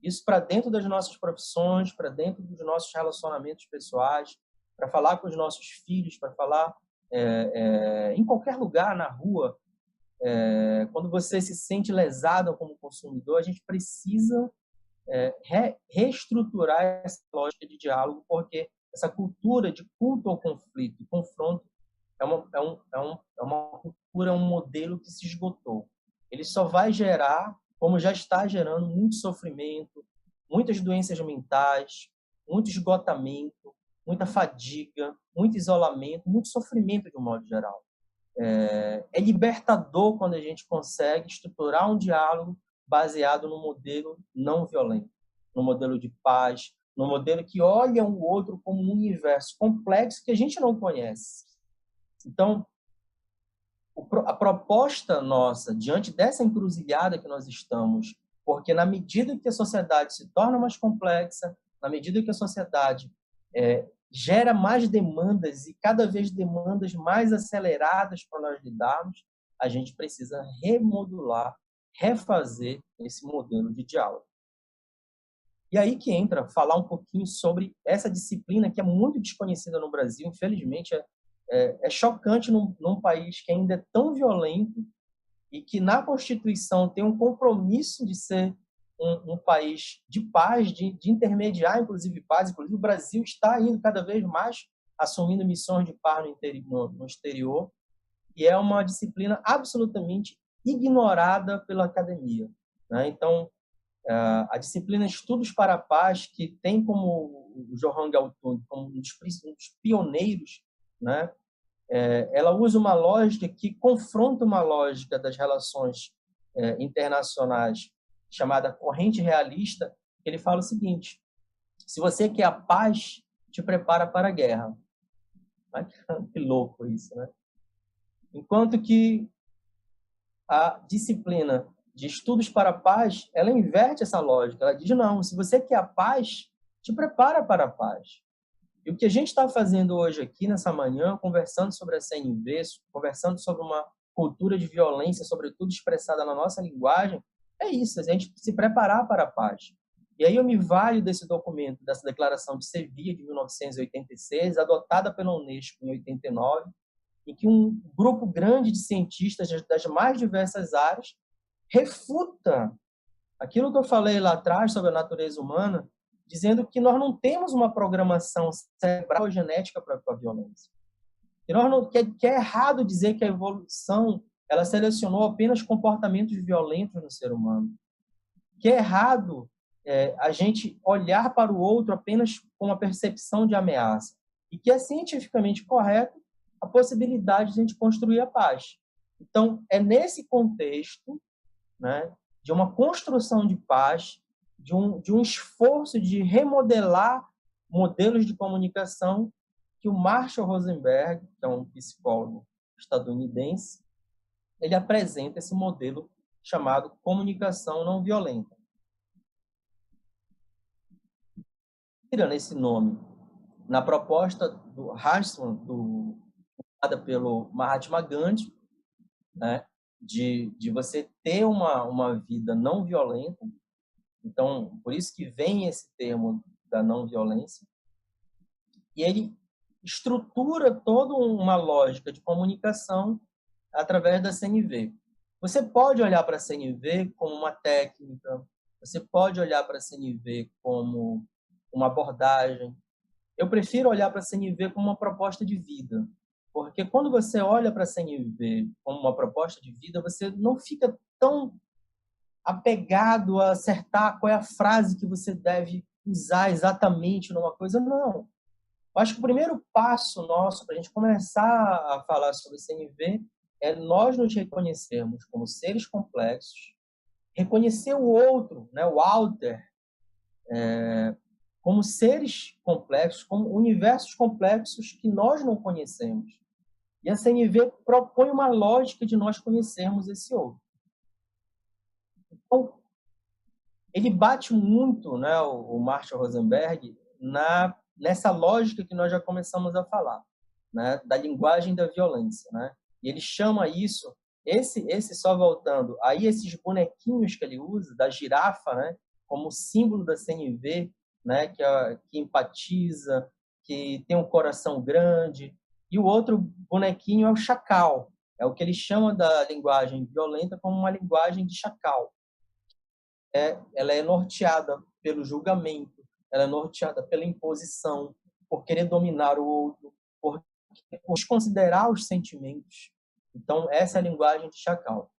Speaker 3: Isso para dentro das nossas profissões, para dentro dos nossos relacionamentos pessoais, para falar com os nossos filhos, para falar em qualquer lugar, na rua. Quando você se sente lesado como consumidor, a gente precisa reestruturar essa lógica de diálogo, porque essa cultura de culto ao conflito e confronto é uma cultura, um modelo que se esgotou. Ele só vai gerar, como já está gerando, muito sofrimento, muitas doenças mentais, muito esgotamento, muita fadiga, muito isolamento, muito sofrimento de um modo geral. É libertador quando a gente consegue estruturar um diálogo baseado no modelo não violento, no modelo de paz, no modelo que olha um outro como um universo complexo que a gente não conhece. Então, a proposta nossa, diante dessa encruzilhada que nós estamos, porque na medida que a sociedade se torna mais complexa, na medida que a sociedade gera mais demandas e cada vez demandas mais aceleradas para nós lidarmos, a gente precisa remodular, refazer esse modelo de diálogo. E aí que entra falar um pouquinho sobre essa disciplina que é muito desconhecida no Brasil, infelizmente é chocante num país que ainda é tão violento e que na Constituição tem um compromisso de ser um país de paz, de intermediar, inclusive, paz. Inclusive, o Brasil está indo cada vez mais assumindo missões de paz no exterior, e é uma disciplina absolutamente ignorada pela academia, né? Então, a disciplina Estudos para a Paz, que tem como o Johan Galtung como um dos pioneiros, né? Ela usa uma lógica que confronta uma lógica das relações internacionais chamada corrente realista. Ele fala o seguinte: se você quer a paz, te prepara para a guerra. Que louco isso, né? Enquanto que a disciplina de Estudos para a Paz, ela inverte essa lógica. Ela diz, não, se você quer a paz, te prepara para a paz. E o que a gente está fazendo hoje aqui, nessa manhã, conversando sobre a CNV, conversando sobre uma cultura de violência, sobretudo expressada na nossa linguagem, é isso, a gente se preparar para a paz. E aí eu me valho desse documento, dessa Declaração de Sevilla, de 1986, adotada pela Unesco em 89, em que um grupo grande de cientistas das mais diversas áreas refuta aquilo que eu falei lá atrás sobre a natureza humana, dizendo que nós não temos uma programação cerebral ou genética para a violência. Que é errado dizer que a evolução ela selecionou apenas comportamentos violentos no ser humano. Que é errado a gente olhar para o outro apenas com uma percepção de ameaça. E que é cientificamente correto a possibilidade de a gente construir a paz. Então, é nesse contexto, né, de uma construção de paz, de um esforço de remodelar modelos de comunicação, que o Marshall Rosenberg, que é um psicólogo estadunidense, ele apresenta esse modelo chamado comunicação não violenta. Tirando esse nome, na proposta do Rashman, dada pelo Mahatma Gandhi, né, de você ter uma vida não violenta. Então, por isso que vem esse termo da não violência. E ele estrutura toda uma lógica de comunicação através da CNV. Você pode olhar para a CNV como uma técnica, você pode olhar para a CNV como uma abordagem. Eu prefiro olhar para a CNV como uma proposta de vida, porque quando você olha para a CNV como uma proposta de vida, você não fica tão apegado a acertar qual é a frase que você deve usar exatamente numa coisa, não. Eu acho que o primeiro passo nosso para a gente começar a falar sobre CNV é nós nos reconhecermos como seres complexos, reconhecer o outro, né, o outer, como seres complexos, como universos complexos que nós não conhecemos. E a CNV propõe uma lógica de nós conhecermos esse outro. Então, ele bate muito, né, o Marshall Rosenberg, nessa lógica que nós já começamos a falar, né, da linguagem da violência, né? E ele chama isso, esse só voltando, aí esses bonequinhos que ele usa, da girafa, né, como símbolo da CNV, né, que empatiza, que tem um coração grande, e o outro bonequinho é o chacal, é o que ele chama da linguagem violenta como uma linguagem de chacal. Ela é norteada pelo julgamento, ela é norteada pela imposição, por querer dominar o outro, por desconsiderar os sentimentos. Então, essa é a linguagem de chacal.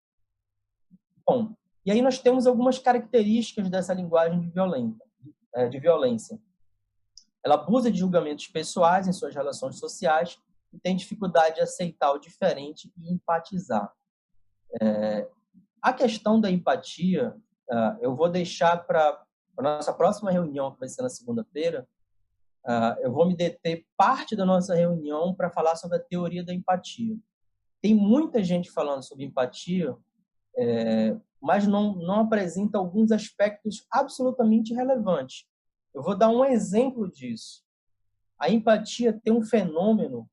Speaker 3: Bom, e aí nós temos algumas características dessa linguagem de violência. Ela abusa de julgamentos pessoais em suas relações sociais e tem dificuldade de aceitar o diferente e empatizar. A questão da empatia, eu vou deixar para a nossa próxima reunião, que vai ser na segunda-feira. Eu vou me deter parte da nossa reunião para falar sobre a teoria da empatia. Tem muita gente falando sobre empatia, mas não apresenta alguns aspectos absolutamente relevantes. Eu vou dar um exemplo disso. A empatia tem um fenômeno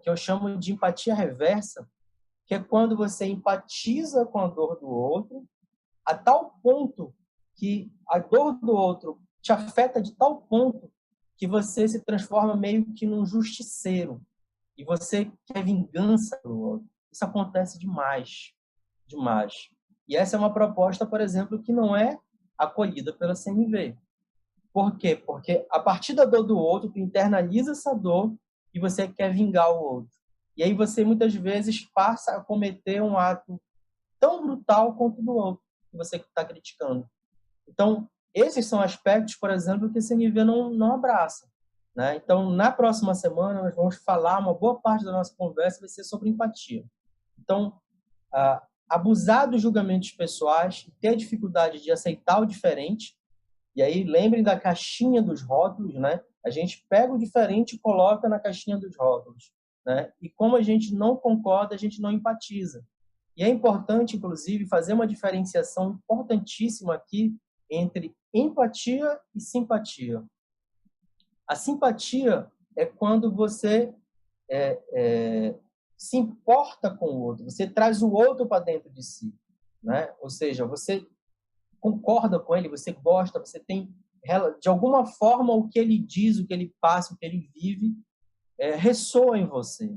Speaker 3: que eu chamo de empatia reversa, que é quando você empatiza com a dor do outro a tal ponto que a dor do outro te afeta de tal ponto que você se transforma meio que num justiceiro e você quer vingança do outro. Isso acontece demais, demais. E essa é uma proposta, por exemplo, que não é acolhida pela CNV. Por quê? Porque a partir da dor do outro, tu internaliza essa dor e você quer vingar o outro. E aí você, muitas vezes, passa a cometer um ato tão brutal quanto o do outro que você está criticando. Então, esses são aspectos, por exemplo, que a CNV não abraça. Né? Então, na próxima semana, nós vamos falar, uma boa parte da nossa conversa vai ser sobre empatia. Então, abusar dos julgamentos pessoais, ter dificuldade de aceitar o diferente. E aí, lembrem da caixinha dos rótulos, né? A gente pega o diferente e coloca na caixinha dos rótulos, né? E como a gente não concorda, a gente não empatiza. E é importante, inclusive, fazer uma diferenciação importantíssima aqui entre empatia e simpatia. A simpatia é quando você se importa com o outro, você traz o outro para dentro de si, né? Ou seja, você concorda com ele, você gosta, você tem, de alguma forma, o que ele diz, o que ele passa, o que ele vive, ressoa em você.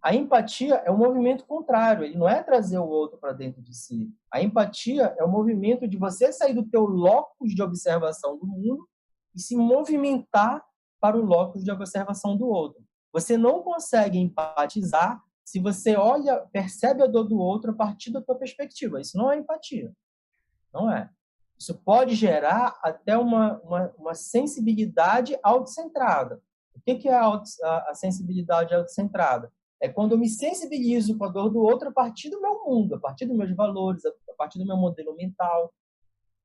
Speaker 3: A empatia é um movimento contrário, ele não é trazer o outro para dentro de si. A empatia é o movimento de você sair do teu locus de observação do mundo e se movimentar para o locus de observação do outro. Você não consegue empatizar se você olha, percebe a dor do outro a partir da tua perspectiva. Isso não é empatia. Não é. Isso pode gerar até uma sensibilidade autocentrada. O que é a sensibilidade autocentrada? É quando eu me sensibilizo com a dor do outro a partir do meu mundo, a partir dos meus valores, a partir do meu modelo mental.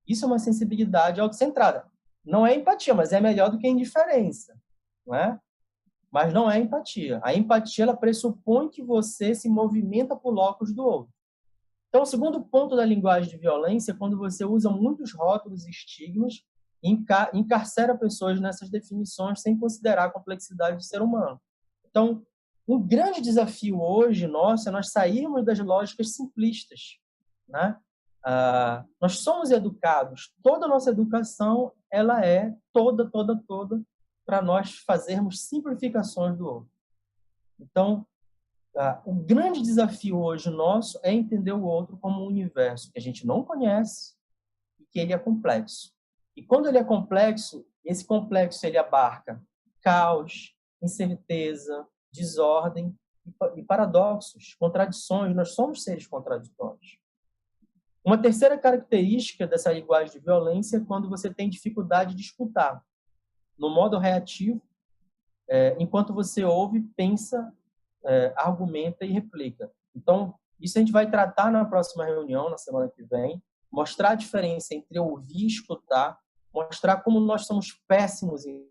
Speaker 3: Isso é uma sensibilidade autocentrada. Não é empatia, mas é melhor do que indiferença, não é? Mas não é empatia. A empatia, ela pressupõe que você se movimenta por locus do outro. Então, o segundo ponto da linguagem de violência é quando você usa muitos rótulos e estigmas e encarcera pessoas nessas definições sem considerar a complexidade do ser humano. Então, um grande desafio hoje nosso é nós sairmos das lógicas simplistas, né? Nós somos educados, toda a nossa educação ela é toda para nós fazermos simplificações do outro. Então, o grande desafio hoje nosso é entender o outro como um universo que a gente não conhece e que ele é complexo. E quando ele é complexo, esse complexo ele abarca caos, incerteza, desordem e paradoxos, contradições. Nós somos seres contraditórios. Uma terceira característica dessa linguagem de violência é quando você tem dificuldade de escutar. No modo reativo, enquanto você ouve, pensa, argumenta e replica. Então, isso a gente vai tratar na próxima reunião, na semana que vem, mostrar a diferença entre ouvir e escutar, mostrar como nós somos péssimos em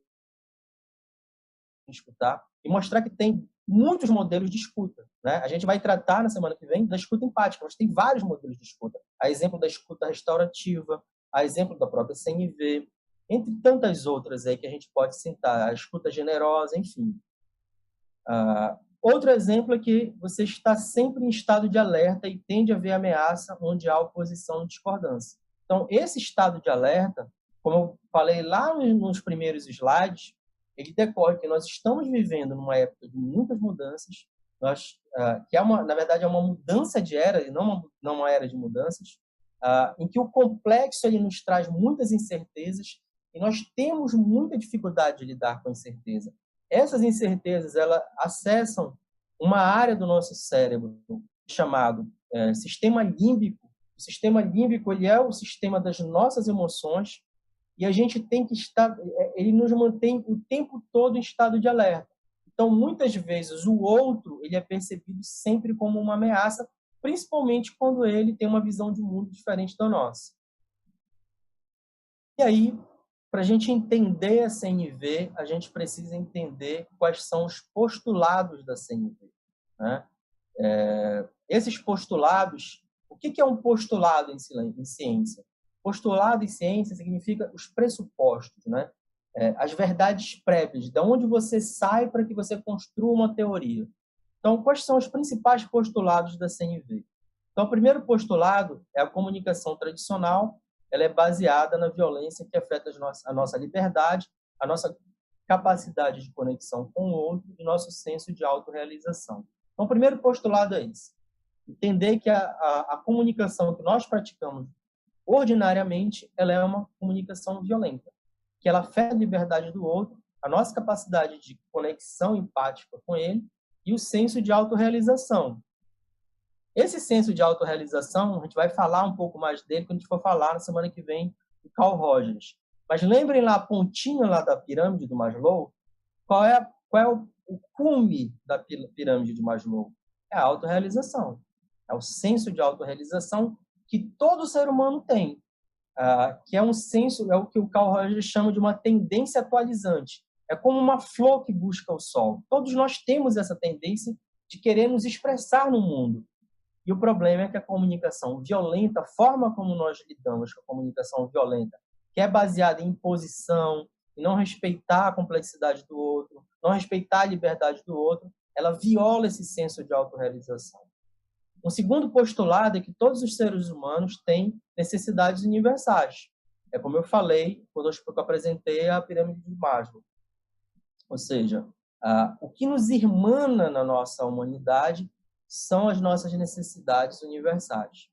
Speaker 3: escutar e mostrar que tem muitos modelos de escuta, né? A gente vai tratar na semana que vem da escuta empática, mas tem vários modelos de escuta. A exemplo da escuta restaurativa, a exemplo da própria CNV, entre tantas outras aí que a gente pode citar, a escuta generosa, enfim. Outro exemplo é que você está sempre em estado de alerta e tende a ver ameaça onde há oposição e discordância. Então, esse estado de alerta, como eu falei lá nos primeiros slides, ele decorre que nós estamos vivendo numa época de muitas mudanças, que na verdade é uma mudança de era, e não uma era de mudanças, em que o complexo ele nos traz muitas incertezas e nós temos muita dificuldade de lidar com a incerteza. Essas incertezas elas acessam uma área do nosso cérebro chamado sistema límbico. O sistema límbico ele é o sistema das nossas emoções e a gente tem que estar, ele nos mantém o tempo todo em estado de alerta. Então, muitas vezes, o outro ele é percebido sempre como uma ameaça, principalmente quando ele tem uma visão de mundo diferente da nossa. E aí, para a gente entender a CNV, a gente precisa entender quais são os postulados da CNV. Né? Esses postulados, o que é um postulado em ciência? Postulado em ciência significa os pressupostos, né? As verdades prévias, de onde você sai para que você construa uma teoria. Então, quais são os principais postulados da CNV? Então, o primeiro postulado é a comunicação tradicional. Ela é baseada na violência que afeta a nossa liberdade, a nossa capacidade de conexão com o outro e nosso senso de autorrealização. Então, o primeiro postulado é esse. Entender que a comunicação que nós praticamos ordinariamente, ela é uma comunicação violenta, que ela afeta a liberdade do outro, a nossa capacidade de conexão empática com ele e o senso de autorrealização. Esse senso de autorrealização, a gente vai falar um pouco mais dele quando a gente for falar na semana que vem do Carl Rogers. Mas lembrem lá a pontinha lá da pirâmide do Maslow, qual é o cume da pirâmide de Maslow? É a autorrealização. É o senso de autorrealização que todo ser humano tem, que é um senso, é o que o Carl Rogers chama de uma tendência atualizante. É como uma flor que busca o sol. Todos nós temos essa tendência de querer nos expressar no mundo. E o problema é que a comunicação violenta, a forma como nós lidamos com a comunicação violenta, que é baseada em imposição, em não respeitar a complexidade do outro, não respeitar a liberdade do outro, ela viola esse senso de autorrealização. Um segundo postulado é que todos os seres humanos têm necessidades universais. É como eu falei quando eu apresentei a pirâmide de Maslow. Ou seja, o que nos irmana na nossa humanidade são as nossas necessidades universais.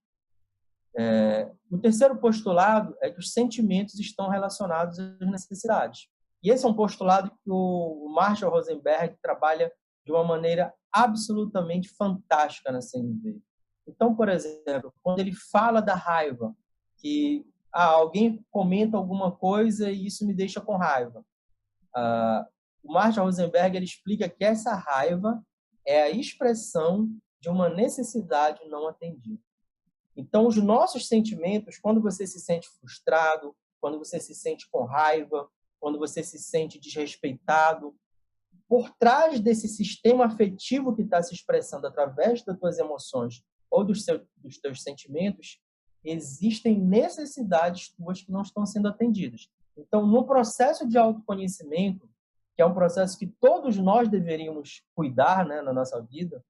Speaker 3: O terceiro postulado é que os sentimentos estão relacionados às necessidades. E esse é um postulado que o Marshall Rosenberg trabalha de uma maneira absolutamente fantástica na CNV. Então, por exemplo, quando ele fala da raiva, que alguém comenta alguma coisa e isso me deixa com raiva. O Marshall Rosenberg ele explica que essa raiva é a expressão de uma necessidade não atendida. Então, os nossos sentimentos, quando você se sente frustrado, quando você se sente com raiva, quando você se sente desrespeitado, por trás desse sistema afetivo que está se expressando através das tuas emoções ou dos teus sentimentos, existem necessidades tuas que não estão sendo atendidas. Então, no processo de autoconhecimento, que é um processo que todos nós deveríamos cuidar, né, na nossa vida,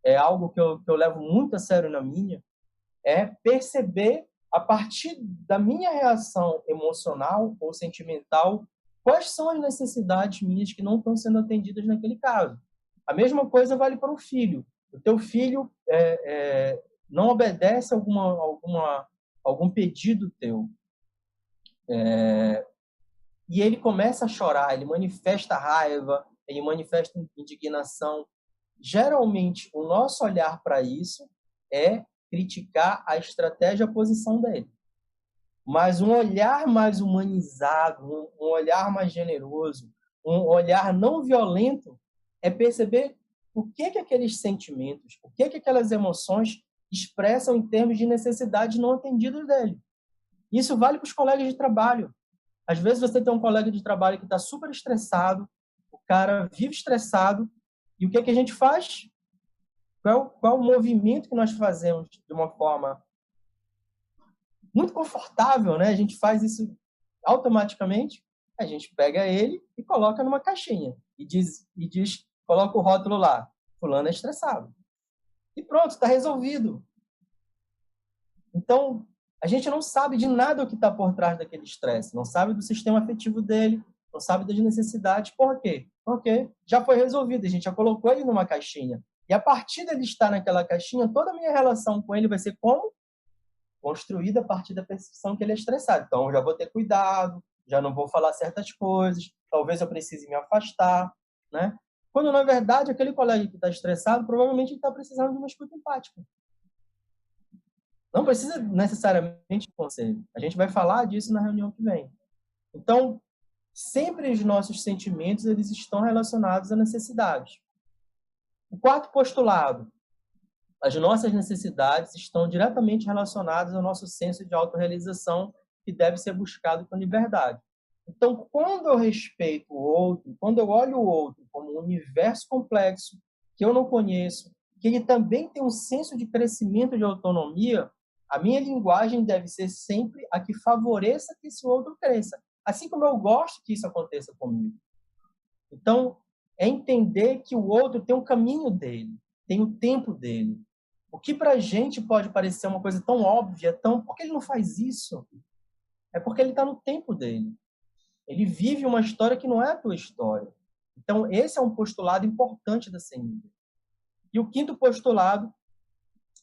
Speaker 3: é algo que eu levo muito a sério na minha, é perceber, a partir da minha reação emocional ou sentimental, quais são as necessidades minhas que não estão sendo atendidas naquele caso. A mesma coisa vale para um filho. O teu filho não obedece algum pedido teu. E ele começa a chorar, ele manifesta raiva, ele manifesta indignação. Geralmente, o nosso olhar para isso é criticar a estratégia, a posição dele. Mas um olhar mais humanizado, um olhar mais generoso, um olhar não violento, é perceber o que aqueles sentimentos, o que aquelas emoções expressam em termos de necessidades não atendidas dele. Isso vale para os colegas de trabalho. Às vezes você tem um colega de trabalho que está super estressado, o cara vive estressado, e o que a gente faz? Qual é o movimento que nós fazemos de uma forma muito confortável, né? A gente faz isso automaticamente, a gente pega ele e coloca numa caixinha e diz, coloca o rótulo lá, fulano é estressado. E pronto, está resolvido. Então, a gente não sabe de nada o que está por trás daquele estresse, não sabe do sistema afetivo dele, não sabe das necessidades. Por quê? Porque já foi resolvido, a gente já colocou ele numa caixinha. E a partir dele estar naquela caixinha, toda a minha relação com ele vai ser como? Construída a partir da percepção que ele é estressado. Então, eu já vou ter cuidado, já não vou falar certas coisas, talvez eu precise me afastar, né? Quando, na verdade, aquele colega que está estressado, provavelmente ele está precisando de uma escuta empática. Não precisa necessariamente de conselho. A gente vai falar disso na reunião que vem. Então, sempre os nossos sentimentos eles estão relacionados a necessidades. O quarto postulado. As nossas necessidades estão diretamente relacionadas ao nosso senso de autorrealização que deve ser buscado com liberdade. Então, quando eu respeito o outro, quando eu olho o outro como um universo complexo que eu não conheço, que ele também tem um senso de crescimento de autonomia, A minha linguagem deve ser sempre a que favoreça que esse outro cresça, assim como eu gosto que isso aconteça comigo. Então, é entender que o outro tem um caminho dele, tem o tempo dele. O que para a gente pode parecer uma coisa tão óbvia, por que ele não faz isso? É porque ele está no tempo dele. Ele vive uma história que não é a tua história. Então, esse é um postulado importante da CNV. E o quinto postulado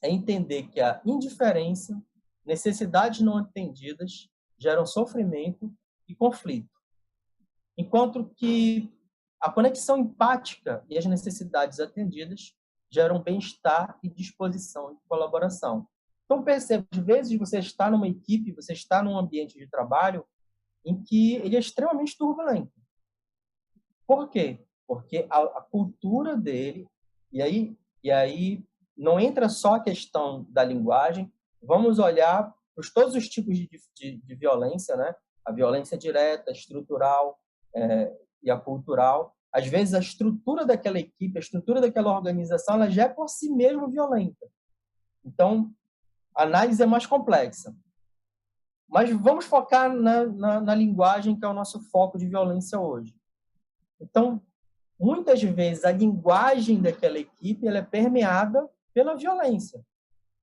Speaker 3: é entender que a indiferença, necessidades não atendidas, geram sofrimento e conflito. Enquanto que a conexão empática e as necessidades atendidas geram bem-estar e disposição de colaboração. Então, perceba, às vezes você está numa equipe, você está num ambiente de trabalho em que ele é extremamente turbulento. Por quê? Porque a cultura dele, e aí não entra só a questão da linguagem, vamos olhar para todos os tipos de violência, né? A violência direta, estrutural e a cultural. Às vezes, a estrutura daquela equipe, a estrutura daquela organização, ela já é por si mesma violenta. Então, a análise é mais complexa. Mas vamos focar na linguagem, que é o nosso foco de violência hoje. Então, muitas vezes, a linguagem daquela equipe ela é permeada pela violência.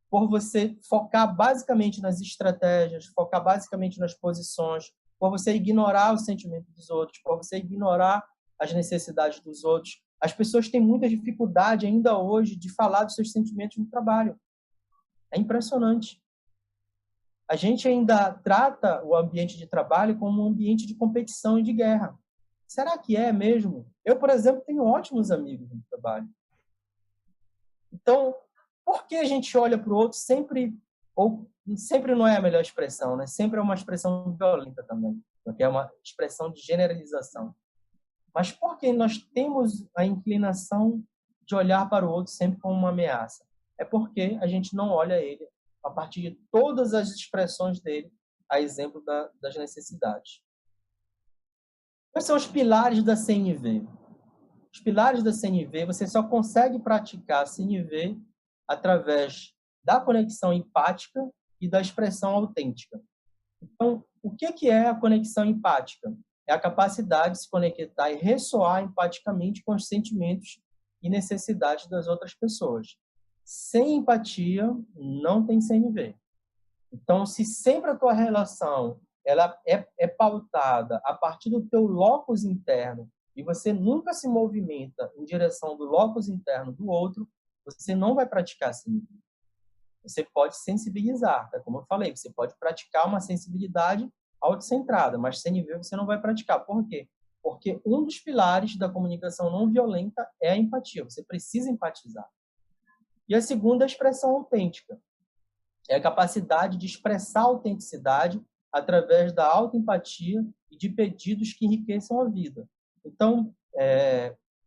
Speaker 3: Por você focar basicamente nas estratégias, focar basicamente nas posições, por você ignorar o sentimento dos outros, por você ignorar as necessidades dos outros. As pessoas têm muita dificuldade ainda hoje de falar dos seus sentimentos no trabalho. É impressionante. A gente ainda trata o ambiente de trabalho como um ambiente de competição e de guerra. Será que é mesmo? Eu, por exemplo, tenho ótimos amigos no trabalho. Então, por que a gente olha para o outro sempre, ou sempre não é a melhor expressão, né? Sempre é uma expressão violenta também, porque é uma expressão de generalização. Mas por que nós temos a inclinação de olhar para o outro sempre como uma ameaça? É porque a gente não olha ele a partir de todas as expressões dele, a exemplo das necessidades. Quais são os pilares da CNV? Os pilares da CNV, você só consegue praticar a CNV através da conexão empática e da expressão autêntica. Então, o que é a conexão empática? É a capacidade de se conectar e ressoar empaticamente com os sentimentos e necessidades das outras pessoas. Sem empatia, não tem CNV. Então, se sempre a tua relação ela é pautada a partir do teu locus interno e você nunca se movimenta em direção do locus interno do outro, você não vai praticar CNV. Você pode sensibilizar, tá? Como eu falei, você pode praticar uma sensibilidade autocentrada, mas CNV você não vai praticar. Por quê? Porque um dos pilares da comunicação não violenta é a empatia. Você precisa empatizar. E a segunda é a expressão autêntica. É a capacidade de expressar a autenticidade através da autoempatia e de pedidos que enriqueçam a vida. Então,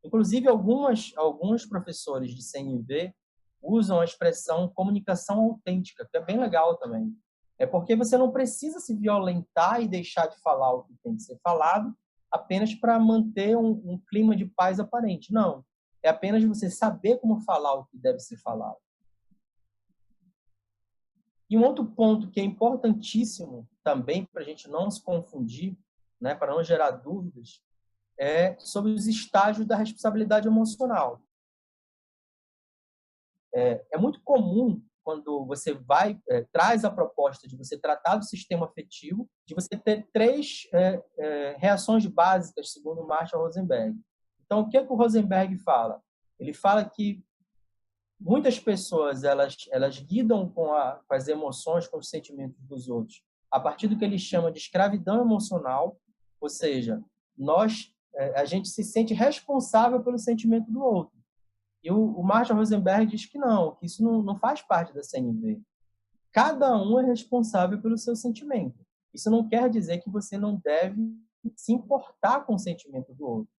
Speaker 3: inclusive, alguns professores de CNV usam a expressão comunicação autêntica, que é bem legal também. É porque você não precisa se violentar e deixar de falar o que tem que ser falado apenas para manter um clima de paz aparente. Não. É apenas você saber como falar o que deve ser falado. E um outro ponto que é importantíssimo também para a gente não se confundir, né, para não gerar dúvidas, é sobre os estágios da responsabilidade emocional. É muito comum quando você traz a proposta de você tratar do sistema afetivo, de você ter três reações básicas, segundo Marshall Rosenberg. Então, o que o Rosenberg fala? Ele fala que muitas pessoas elas lidam com as emoções, com os sentimentos dos outros, a partir do que ele chama de escravidão emocional, ou seja, a gente se sente responsável pelo sentimento do outro. E o Marshall Rosenberg diz que não, que isso não faz parte da CNV. Cada um é responsável pelo seu sentimento. Isso não quer dizer que você não deve se importar com o sentimento do outro.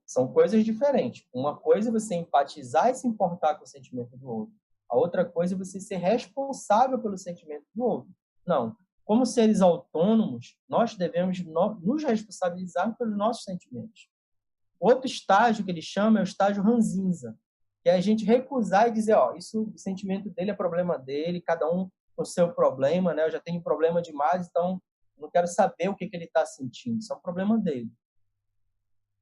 Speaker 3: São coisas diferentes. Uma coisa é você empatizar e se importar com o sentimento do outro. A outra coisa é você ser responsável pelo sentimento do outro. Não. Como seres autônomos, nós devemos nos responsabilizar pelos nossos sentimentos. Outro estágio que ele chama é o estágio ranzinza, que é a gente recusar e dizer, o sentimento dele é problema dele, cada um com o seu problema, né? Eu já tenho problema demais, então não quero saber o que ele está sentindo. Isso é um problema dele.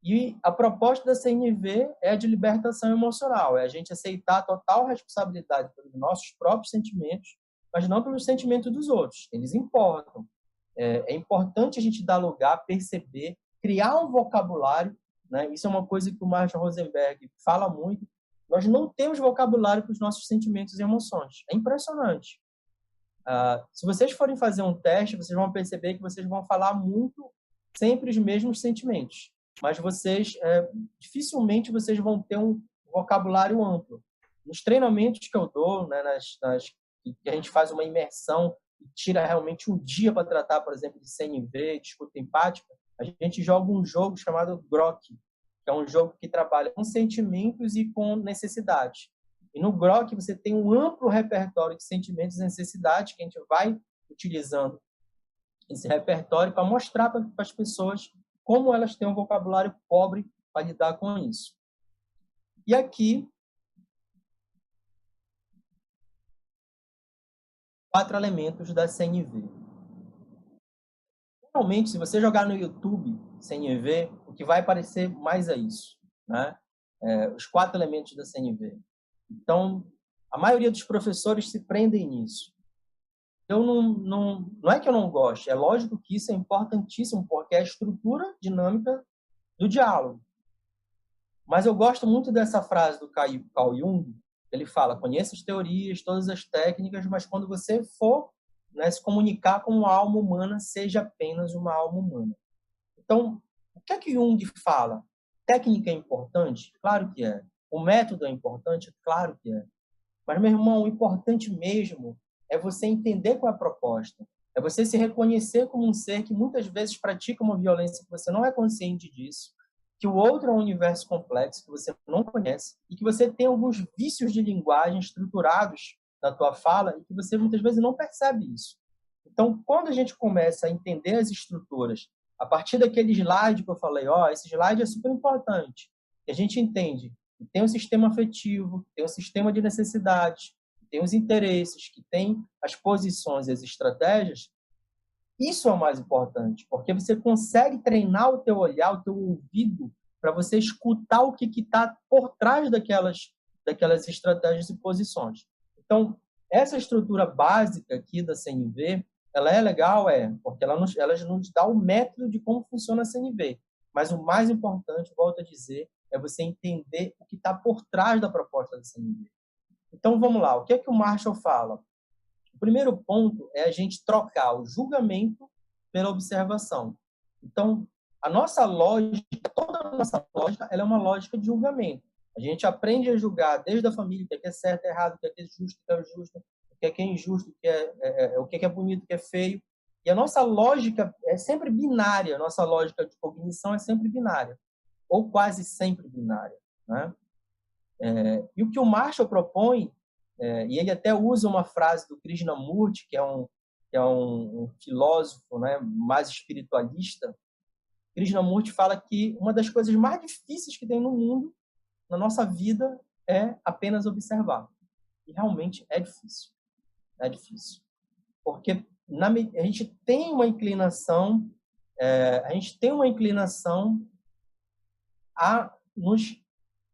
Speaker 3: E a proposta da CNV é a de libertação emocional, é a gente aceitar a total responsabilidade pelos nossos próprios sentimentos, mas não pelos sentimentos dos outros. Eles importam. É importante a gente dar lugar, perceber, criar um vocabulário, né? Isso é uma coisa que o Marshall Rosenberg fala muito. Nós não temos vocabulário para os nossos sentimentos e emoções. É impressionante. Se vocês forem fazer um teste, vocês vão perceber que vocês vão falar muito sempre os mesmos sentimentos, mas dificilmente vocês vão ter um vocabulário amplo. Nos treinamentos que eu dou, né, que a gente faz uma imersão e tira realmente um dia para tratar, por exemplo, de CNV, de escuta empática, a gente joga um jogo chamado Grok, que é um jogo que trabalha com sentimentos e com necessidades. E no Grok você tem um amplo repertório de sentimentos e necessidades que a gente vai utilizando esse repertório para mostrar para as pessoas como elas têm um vocabulário pobre para lidar com isso. E aqui, 4 elementos da CNV. Normalmente, se você jogar no YouTube CNV, o que vai aparecer mais é isso, né? Os 4 elementos da CNV. Então, a maioria dos professores se prendem nisso. Eu não é que eu não gosto, é lógico que isso é importantíssimo, porque é a estrutura dinâmica do diálogo. Mas eu gosto muito dessa frase do Carl Jung. Ele fala: conheça as teorias, todas as técnicas, mas quando você for, né, se comunicar com uma alma humana, seja apenas uma alma humana. Então, o que é que Jung fala? Técnica é importante? Claro que é. O método é importante? Claro que é. Mas, meu irmão, o importante mesmo é você entender qual é a proposta. É você se reconhecer como um ser que muitas vezes pratica uma violência que você não é consciente disso, que o outro é um universo complexo que você não conhece e que você tem alguns vícios de linguagem estruturados na tua fala e que você muitas vezes não percebe isso. Então, quando a gente começa a entender as estruturas, a partir daquele slide que eu falei, esse slide é super importante, e a gente entende que tem um sistema afetivo, tem um sistema de necessidades, tem os interesses, que tem as posições e as estratégias, isso é o mais importante, porque você consegue treinar o teu olhar, o teu ouvido, para você escutar o que está por trás daquelas estratégias e posições. Então, essa estrutura básica aqui da CNV, ela é legal, porque ela nos dá o método de como funciona a CNV. Mas o mais importante, volto a dizer, é você entender o que está por trás da proposta da CNV. Então, vamos lá. O que é que o Marshall fala? O primeiro ponto é a gente trocar o julgamento pela observação. Então, a nossa lógica, toda a nossa lógica, ela é uma lógica de julgamento. A gente aprende a julgar desde a família o que é certo, errado, o que é justo, o que é injusto, o que é injusto, o que é bonito, o que é feio. E a nossa lógica é sempre binária. A nossa lógica de cognição é sempre binária, ou quase sempre binária, né? E o que o Marshall propõe, e ele até usa uma frase do Krishnamurti, que é um filósofo, né, mais espiritualista. Krishnamurti fala que uma das coisas mais difíceis que tem no mundo, na nossa vida, é apenas observar. E realmente é difícil. É difícil. Porque a gente tem uma inclinação,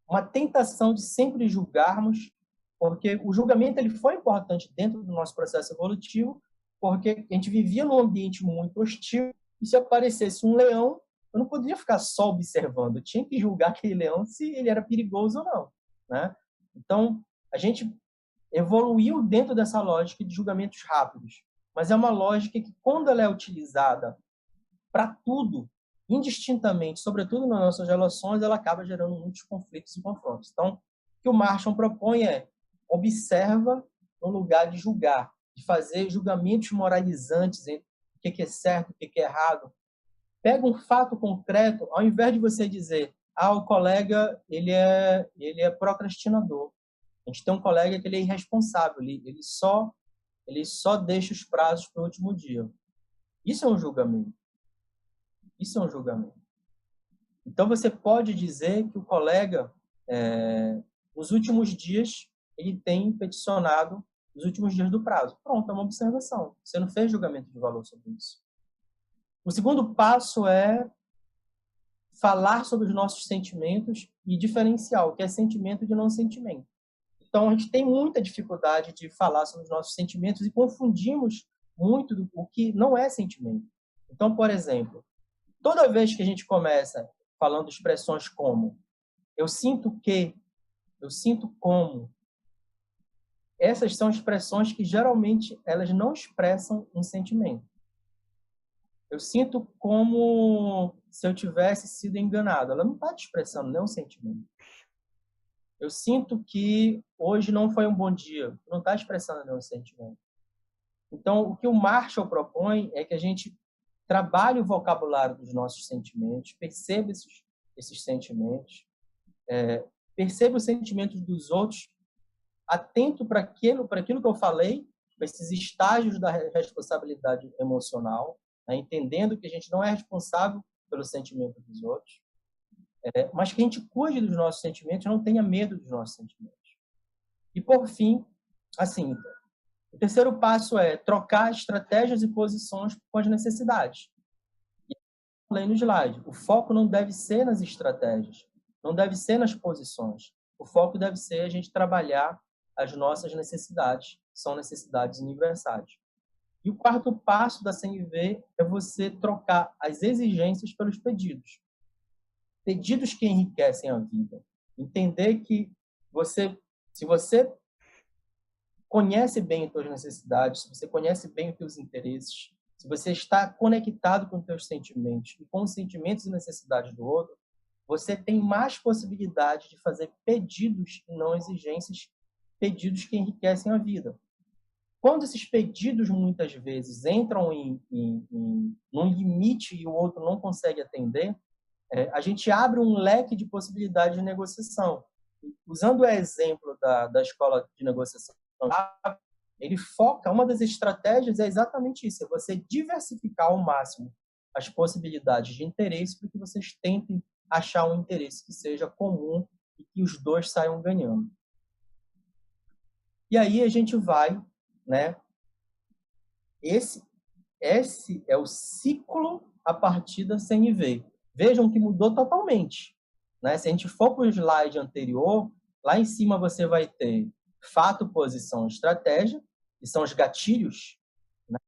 Speaker 3: uma tentação de sempre julgarmos, porque o julgamento ele foi importante dentro do nosso processo evolutivo, porque a gente vivia num ambiente muito hostil, e se aparecesse um leão, eu não podia ficar só observando, eu tinha que julgar aquele leão se ele era perigoso ou não, né? Então, a gente evoluiu dentro dessa lógica de julgamentos rápidos, mas é uma lógica que, quando ela é utilizada para tudo, indistintamente, sobretudo nas nossas relações, ela acaba gerando muitos conflitos e confrontos. Então, o que o Marshall propõe é: observa no lugar de julgar, de fazer julgamentos moralizantes entre o que é certo, o que é errado. Pega um fato concreto, ao invés de você dizer: o colega ele é procrastinador. A gente tem um colega que ele é irresponsável, ele só deixa os prazos para o último dia. Isso é um julgamento. Isso é um julgamento. Então, você pode dizer que o colega, nos últimos dias, ele tem peticionado nos últimos dias do prazo. Pronto, é uma observação. Você não fez julgamento de valor sobre isso. O segundo passo é falar sobre os nossos sentimentos e diferenciar o que é sentimento de não sentimento. Então, a gente tem muita dificuldade de falar sobre os nossos sentimentos e confundimos muito o que não é sentimento. Então, por exemplo, toda vez que a gente começa falando expressões como eu sinto que, eu sinto como, essas são expressões que geralmente elas não expressam um sentimento. Eu sinto como se eu tivesse sido enganado. Ela não está te expressando nenhum sentimento. Eu sinto que hoje não foi um bom dia. Não está expressando nenhum sentimento. Então, o que o Marshall propõe é que a gente trabalhe o vocabulário dos nossos sentimentos, perceba esses sentimentos, perceba os sentimentos dos outros, atento para aquilo que eu falei, para esses estágios da responsabilidade emocional, né? Entendendo que a gente não é responsável pelo sentimento dos outros, mas que a gente cuide dos nossos sentimentos, não tenha medo dos nossos sentimentos. E, por fim, assim, o terceiro passo é trocar estratégias e posições com as necessidades. E falei no slide, o foco não deve ser nas estratégias, não deve ser nas posições. O foco deve ser a gente trabalhar as nossas necessidades, que são necessidades universais. E o quarto passo da CNV é você trocar as exigências pelos pedidos. Pedidos que enriquecem a vida. Entender que se você conhece bem as suas necessidades, se você conhece bem os seus interesses, se você está conectado com os seus sentimentos e com os sentimentos e necessidades do outro, você tem mais possibilidade de fazer pedidos e não exigências, pedidos que enriquecem a vida. Quando esses pedidos, muitas vezes, entram num limite e o outro não consegue atender, a gente abre um leque de possibilidades de negociação. Usando o exemplo da escola de negociação, ele foca, uma das estratégias é exatamente isso, é você diversificar ao máximo as possibilidades de interesse para que vocês tentem achar um interesse que seja comum e que os dois saiam ganhando. E aí a gente vai, né? Esse é o ciclo a partir da CNV. Vejam que mudou totalmente, né? Se a gente for para o slide anterior, lá em cima você vai ter fato, posição, estratégia, que são os gatilhos, né?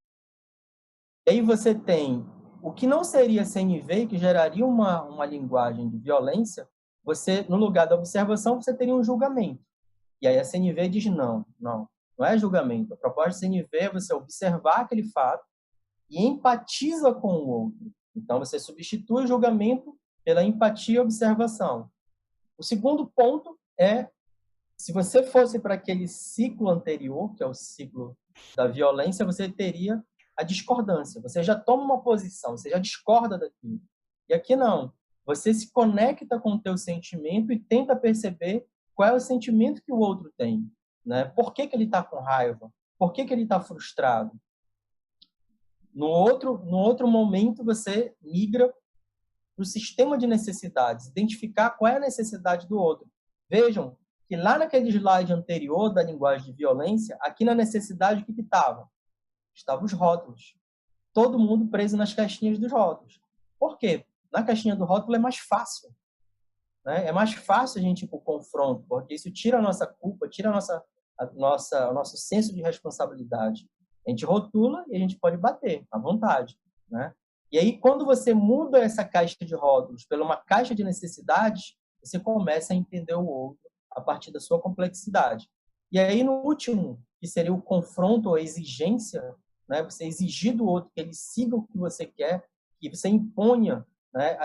Speaker 3: E aí você tem o que não seria CNV, que geraria uma linguagem de violência, você, no lugar da observação, você teria um julgamento. E aí a CNV diz não é julgamento. A proposta da CNV é você observar aquele fato e empatiza com o outro. Então, você substitui o julgamento pela empatia e observação. O segundo ponto é, se você fosse para aquele ciclo anterior, que é o ciclo da violência, você teria a discordância. Você já toma uma posição, você já discorda daquilo. E aqui não. Você se conecta com o teu sentimento e tenta perceber qual é o sentimento que o outro tem, né? Por que ele está com raiva? Por que ele está frustrado? No outro momento, você migra para o sistema de necessidades, identificar qual é a necessidade do outro. Vejam que lá naquele slide anterior da linguagem de violência, aqui na necessidade, o que estava? Estavam os rótulos. Todo mundo preso nas caixinhas dos rótulos. Por quê? Na caixinha do rótulo é mais fácil, né? É mais fácil a gente ir para o confronto, porque isso tira a nossa culpa, tira o nosso senso de responsabilidade. A gente rotula e a gente pode bater à vontade, né? E aí, quando você muda essa caixa de rótulos pela uma caixa de necessidades, você começa a entender o outro a partir da sua complexidade. E aí, no último, que seria o confronto ou a exigência, né? Você exigir do outro que ele siga o que você quer, que você imponha, né?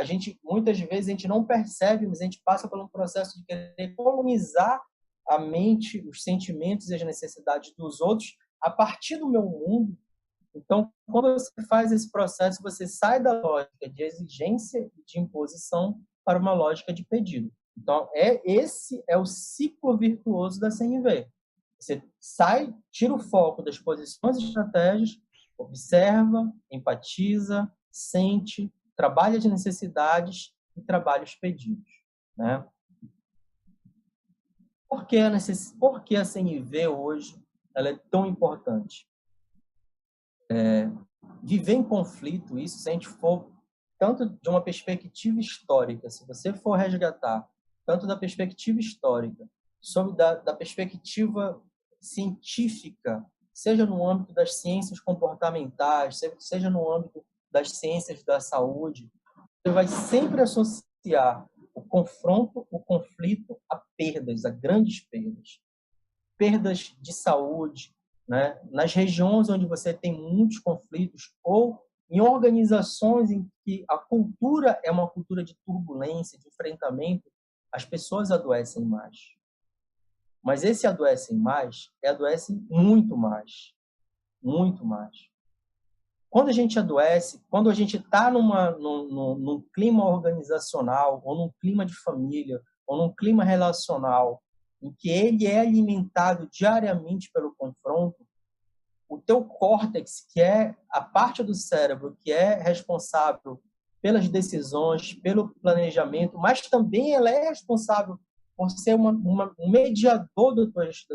Speaker 3: Muitas vezes, a gente não percebe, mas a gente passa por um processo de querer colonizar a mente, os sentimentos e as necessidades dos outros a partir do meu mundo. Então, quando você faz esse processo, você sai da lógica de exigência e de imposição para uma lógica de pedido. Então, esse é o ciclo virtuoso da CNV. Você sai, tira o foco das posições e estratégias, observa, empatiza, sente, trabalha as necessidades e trabalha os pedidos, né? Por que a CNV hoje ela é tão importante. Viver em conflito, isso se a gente for tanto de uma perspectiva histórica, se você for resgatar tanto da perspectiva histórica, sobre da perspectiva científica, seja no âmbito das ciências comportamentais, seja no âmbito das ciências da saúde, você vai sempre associar o confronto, o conflito a perdas, a grandes perdas. Perdas de saúde, né? Nas regiões onde você tem muitos conflitos ou em organizações em que a cultura é uma cultura de turbulência, de enfrentamento, as pessoas adoecem mais. Mas esse adoecem mais, adoecem muito mais. Muito mais. Quando a gente adoece, quando a gente está num clima organizacional, ou num clima de família, ou num clima relacional, em que ele é alimentado diariamente pelo confronto, o teu córtex, que é a parte do cérebro que é responsável pelas decisões, pelo planejamento, mas também ela é responsável por ser um mediador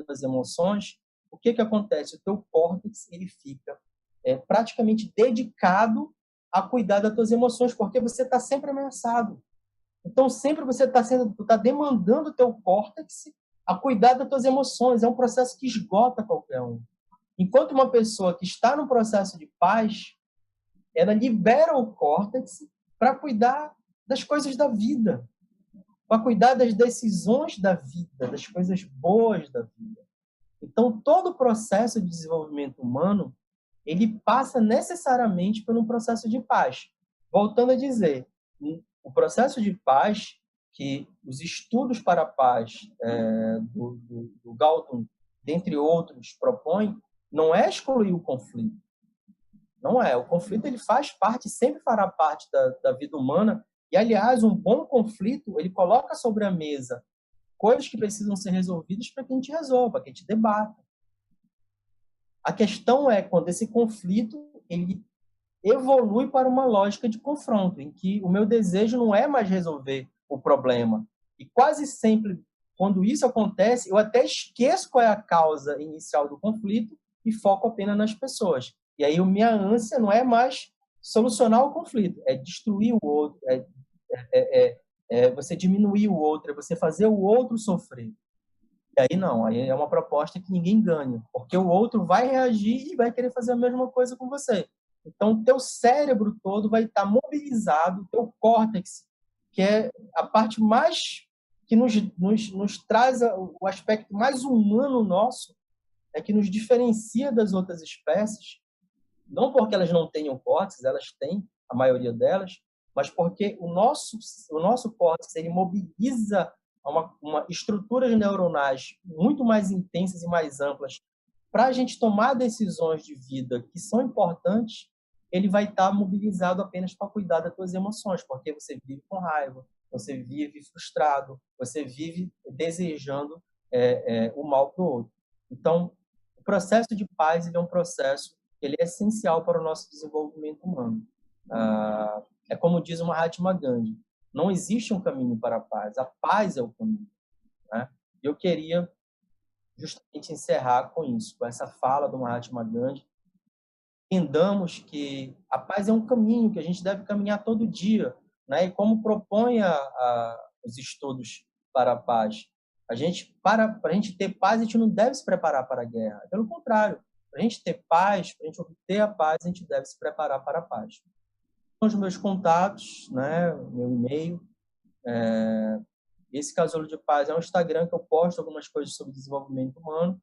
Speaker 3: das emoções, o que acontece? O teu córtex ele fica praticamente dedicado a cuidar das tuas emoções, porque você está sempre ameaçado. Então, sempre você está demandando o teu córtex a cuidar das tuas emoções. É um processo que esgota qualquer um. Enquanto uma pessoa que está no processo de paz, ela libera o córtex para cuidar das coisas da vida, para cuidar das decisões da vida, das coisas boas da vida. Então, todo o processo de desenvolvimento humano, ele passa necessariamente por um processo de paz. Voltando a dizer, o processo de paz, que os estudos para a paz do Galton, dentre outros, propõem, não é excluir o conflito. Não é. O conflito ele faz parte, sempre fará parte da vida humana. E, aliás, um bom conflito, ele coloca sobre a mesa coisas que precisam ser resolvidas para que a gente resolva, que a gente debata. A questão é quando esse conflito ele evolui para uma lógica de confronto, em que o meu desejo não é mais resolver o problema. E quase sempre, quando isso acontece, eu até esqueço qual é a causa inicial do conflito e foco apenas nas pessoas. E aí a minha ânsia não é mais solucionar o conflito, é destruir o outro, você diminuir o outro, é você fazer o outro sofrer. E aí não, aí é uma proposta que ninguém ganha, porque o outro vai reagir e vai querer fazer a mesma coisa com você. Então, o teu cérebro todo vai estar mobilizado, o teu córtex, que é a parte mais que nos traz o aspecto mais humano nosso, que nos diferencia das outras espécies, não porque elas não tenham córtex, elas têm, a maioria delas, mas porque o nosso córtex ele mobiliza uma estruturas neuronais muito mais intensas e mais amplas para a gente tomar decisões de vida que são importantes. Ele vai estar mobilizado apenas para cuidar das suas emoções, porque você vive com raiva, você vive frustrado, você vive desejando o mal para o outro. Então, o processo de paz ele é um processo ele é essencial para o nosso desenvolvimento humano. É como diz o Mahatma Gandhi, não existe um caminho para a paz é o caminho. Né? Eu queria justamente encerrar com isso, com essa fala do Mahatma Gandhi. Entendamos que a paz é um caminho que a gente deve caminhar todo dia, né? E como propõe os estudos para a paz, para a gente ter paz, a gente não deve se preparar para a guerra. Pelo contrário, para a gente ter paz, para a gente obter a paz, a gente deve se preparar para a paz. Os meus contatos, né? Meu e-mail. Esse Casulo de Paz é um Instagram que eu posto algumas coisas sobre desenvolvimento humano.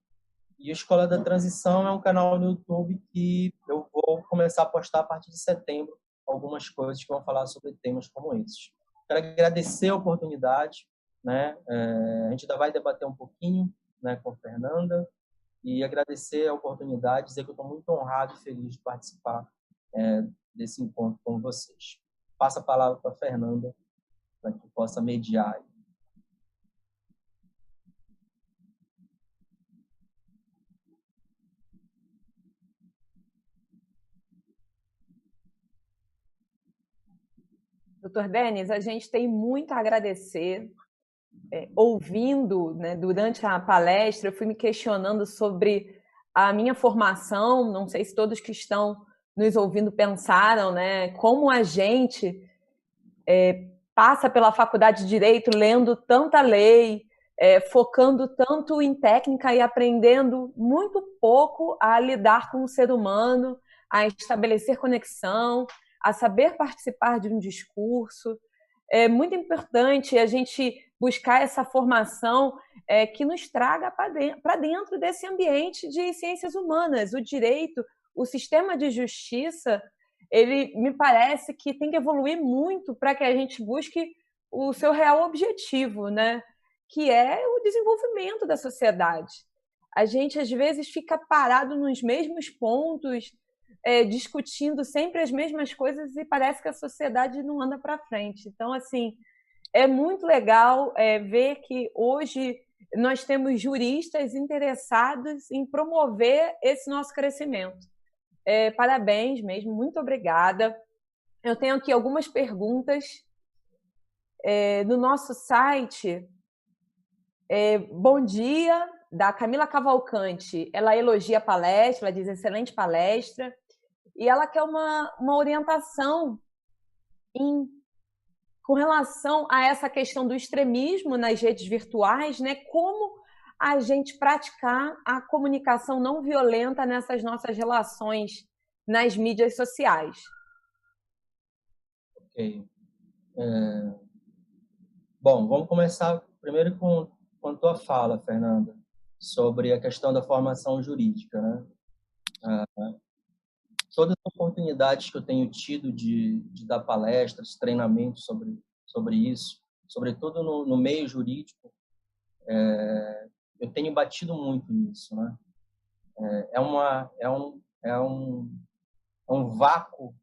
Speaker 3: E a Escola da Transição é um canal no YouTube que eu vou começar a postar a partir de setembro algumas coisas que vão falar sobre temas como esses. Quero agradecer a oportunidade, né? A gente ainda vai debater um pouquinho, né, com a Fernanda, e agradecer a oportunidade, dizer que eu estou muito honrado e feliz de participar desse encontro com vocês. Passo a palavra para a Fernanda, para que possa mediar.
Speaker 2: Doutor Denis, a gente tem muito a agradecer. Ouvindo, né, durante a palestra, eu fui me questionando sobre a minha formação, não sei se todos que estão nos ouvindo pensaram, né, como a gente passa pela faculdade de Direito lendo tanta lei, focando tanto em técnica e aprendendo muito pouco a lidar com o ser humano, a estabelecer conexão, a saber participar de um discurso. É muito importante a gente buscar essa formação que nos traga para dentro desse ambiente de ciências humanas. O direito, o sistema de justiça, ele me parece que tem que evoluir muito para que a gente busque o seu real objetivo, né? Que é o desenvolvimento da sociedade. A gente, às vezes, fica parado nos mesmos pontos, discutindo sempre as mesmas coisas e parece que a sociedade não anda para frente. Então, assim, é muito legal ver que hoje nós temos juristas interessados em promover esse nosso crescimento. Parabéns mesmo, muito obrigada. Eu tenho aqui algumas perguntas. No nosso site, bom dia, da Camila Cavalcante. Ela elogia a palestra, ela diz excelente palestra, e ela quer uma orientação com relação a essa questão do extremismo nas redes virtuais, né? Como a gente praticar a comunicação não violenta nessas nossas relações nas mídias sociais.
Speaker 3: Ok. Bom, vamos começar primeiro com a tua fala, Fernanda, sobre a questão da formação jurídica, né? Todas as oportunidades que eu tenho tido de dar palestras, treinamentos sobre isso, sobretudo no meio jurídico, eu tenho batido muito nisso, né? É um vácuo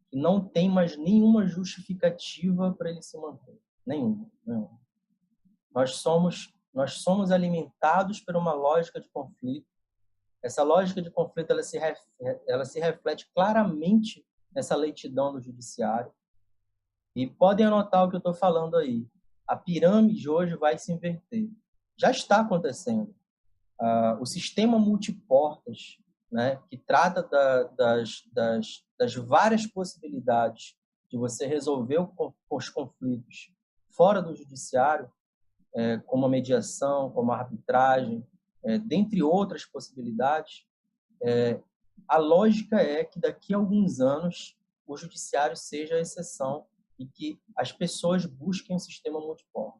Speaker 3: que não tem mais nenhuma justificativa para ele se manter, nenhuma. Nós somos alimentados por uma lógica de conflito. Essa lógica de conflito ela se reflete claramente nessa lentidão do judiciário. E podem anotar o que eu estou falando aí. A pirâmide hoje vai se inverter. Já está acontecendo. O sistema multiportas, né, que trata das várias possibilidades de você resolver os conflitos fora do judiciário, como a mediação, como a arbitragem, dentre outras possibilidades, a lógica é que daqui a alguns anos o judiciário seja a exceção e que as pessoas busquem um sistema multiporta.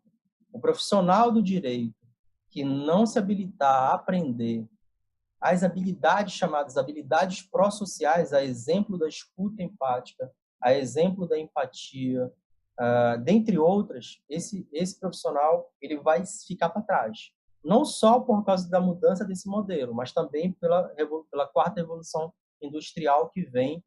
Speaker 3: O profissional do direito que não se habilitar a aprender as habilidades chamadas habilidades pró-sociais, a exemplo da escuta empática, a exemplo da empatia, dentre outras, esse profissional ele vai ficar para trás. Não só por causa da mudança desse modelo, mas também pela quarta revolução industrial que vem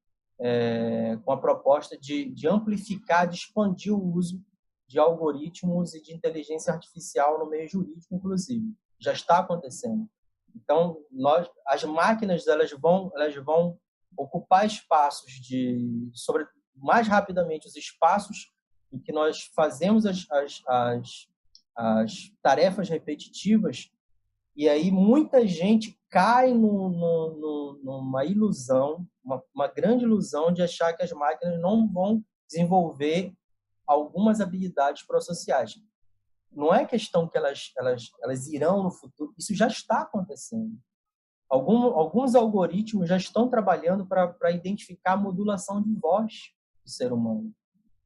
Speaker 3: com a proposta de amplificar, de expandir o uso de algoritmos e de inteligência artificial no meio jurídico, inclusive. Já está acontecendo. Então, as máquinas elas vão ocupar espaços mais rapidamente os espaços em que nós fazemos as tarefas repetitivas, e aí muita gente cai numa ilusão, uma grande ilusão de achar que as máquinas não vão desenvolver algumas habilidades pró-sociais. Não é questão que elas irão no futuro, isso já está acontecendo. Alguns algoritmos já estão trabalhando para identificar a modulação de voz do ser humano.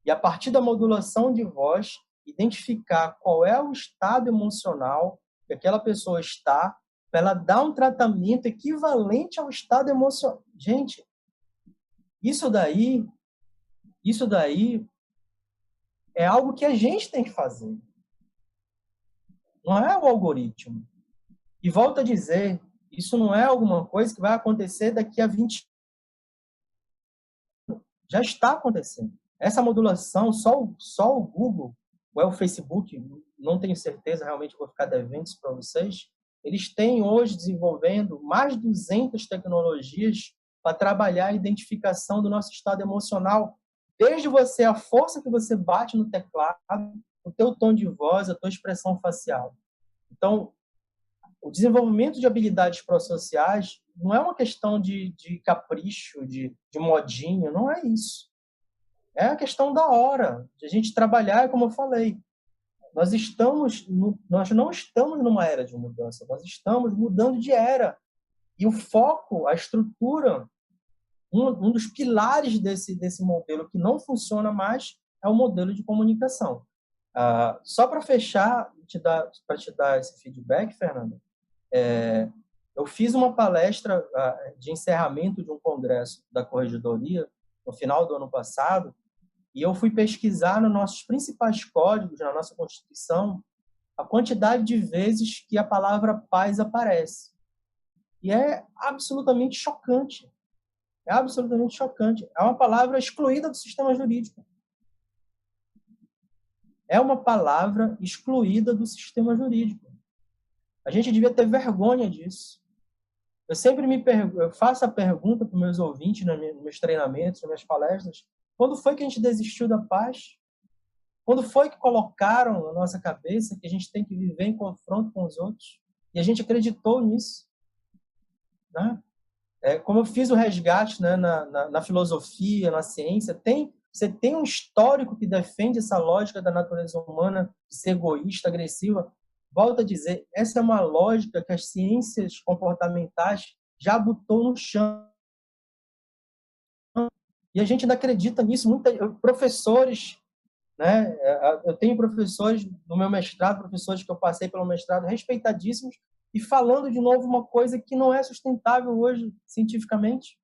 Speaker 3: E, a partir da modulação de voz, identificar qual é o estado emocional que aquela pessoa está, para ela dar um tratamento equivalente ao estado emocional. Gente, isso daí é algo que a gente tem que fazer. Não é o algoritmo. E volto a dizer, isso não é alguma coisa que vai acontecer daqui a 20 anos. Já está acontecendo. Essa modulação, só o Google, ou é o Facebook, não tenho certeza, realmente vou ficar devendo isso para vocês, eles têm hoje desenvolvendo mais de 200 tecnologias para trabalhar a identificação do nosso estado emocional, desde a força que você bate no teclado, o teu tom de voz, a tua expressão facial. Então, o desenvolvimento de habilidades pró-sociais não é uma questão de capricho, de modinha, não é isso. É a questão da hora, de a gente trabalhar, como eu falei. Nós não estamos numa era de mudança, nós estamos mudando de era. E o foco, a estrutura, um dos pilares desse modelo que não funciona mais é o modelo de comunicação. Só para fechar, para te dar esse feedback, Fernanda, eu fiz uma palestra de encerramento de um congresso da Corregedoria no final do ano passado, e eu fui pesquisar nos nossos principais códigos, na nossa Constituição, a quantidade de vezes que a palavra paz aparece. E é absolutamente chocante. É absolutamente chocante. É uma palavra excluída do sistema jurídico. É uma palavra excluída do sistema jurídico. A gente devia ter vergonha disso. Eu sempre eu faço a pergunta para os meus ouvintes, nos meus treinamentos, nas minhas palestras, quando foi que a gente desistiu da paz? Quando foi que colocaram na nossa cabeça que a gente tem que viver em confronto com os outros? E a gente acreditou nisso. Né? Como eu fiz o resgate, né, na filosofia, na ciência, você tem um histórico que defende essa lógica da natureza humana de ser egoísta, agressiva. Volto a dizer, essa é uma lógica que as ciências comportamentais já botou no chão. E a gente ainda acredita nisso. Professores, né? Eu tenho professores do meu mestrado, professores que eu passei pelo mestrado, respeitadíssimos, e falando de novo uma coisa que não é sustentável hoje cientificamente.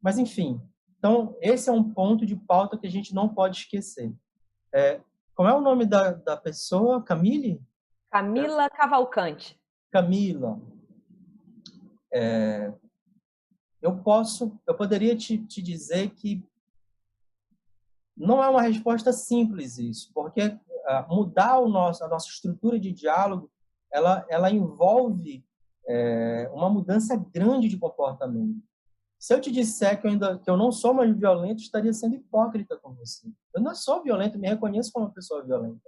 Speaker 3: Mas, enfim, então, esse é um ponto de pauta que a gente não pode esquecer. Como é o nome da pessoa? Camille?
Speaker 2: Camila Cavalcante.
Speaker 3: Camila. Eu poderia te dizer que não é uma resposta simples isso, porque mudar a nossa estrutura de diálogo, ela envolve uma mudança grande de comportamento. Se eu te disser que eu não sou mais violento, estaria sendo hipócrita com você. Eu não sou violento, me reconheço como uma pessoa violenta.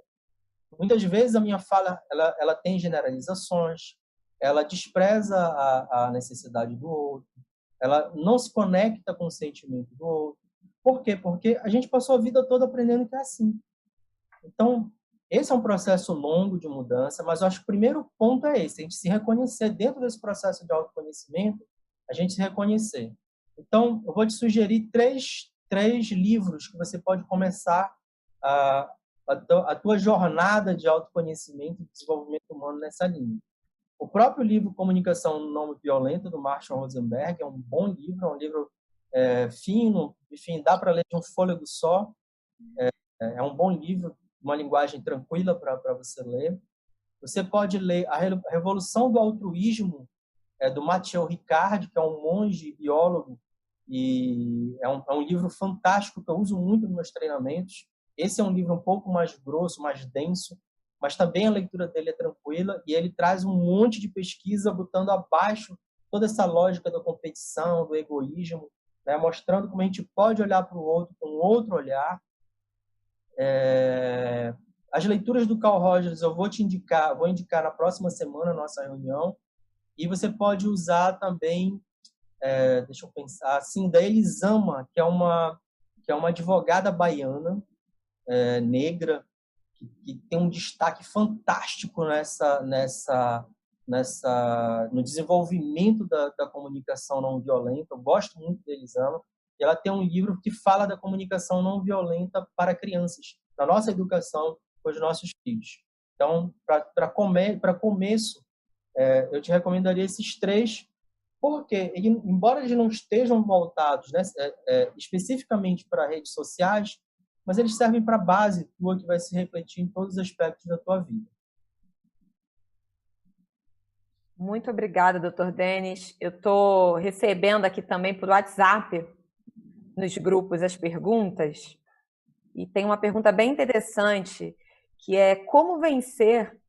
Speaker 3: Muitas vezes a minha fala ela tem generalizações, ela despreza a necessidade do outro, ela não se conecta com o sentimento do outro. Por quê? Porque a gente passou a vida toda aprendendo que é assim. Então, esse é um processo longo de mudança, mas eu acho que o primeiro ponto é esse, a gente se reconhecer dentro desse processo de autoconhecimento, a gente se reconhecer. Então, eu vou te sugerir três livros que você pode começar a tua jornada de autoconhecimento e desenvolvimento humano nessa linha. O próprio livro Comunicação Não Violenta, do Marshall Rosenberg, é um bom livro, é um livro fino, enfim, dá para ler de um fôlego só. É um bom livro, uma linguagem tranquila para você ler. Você pode ler A Revolução do Altruísmo, do Mathieu Ricard, que é um monge biólogo, e é um livro fantástico que eu uso muito nos meus treinamentos. Esse é um livro um pouco mais grosso, mais denso, mas também a leitura dele é tranquila e ele traz um monte de pesquisa botando abaixo toda essa lógica da competição, do egoísmo, né? Mostrando como a gente pode olhar para o outro com um outro olhar. As leituras do Carl Rogers eu vou indicar na próxima semana, na nossa reunião, e você pode usar também, deixa eu pensar, assim, da Elisama, que é uma advogada baiana, negra, que tem um destaque fantástico no desenvolvimento da comunicação não violenta. Eu gosto muito da Elisama. E ela tem um livro que fala da comunicação não violenta para crianças, na nossa educação com os nossos filhos. Então, para começo, eu te recomendaria esses três, porque, embora eles não estejam voltados, né, especificamente para redes sociais, mas eles servem para a base tua que vai se refletir em todos os aspectos da tua vida.
Speaker 2: Muito obrigada, Dr. Denis. Eu estou recebendo aqui também por WhatsApp, nos grupos, as perguntas. E tem uma pergunta bem interessante, que é como vencer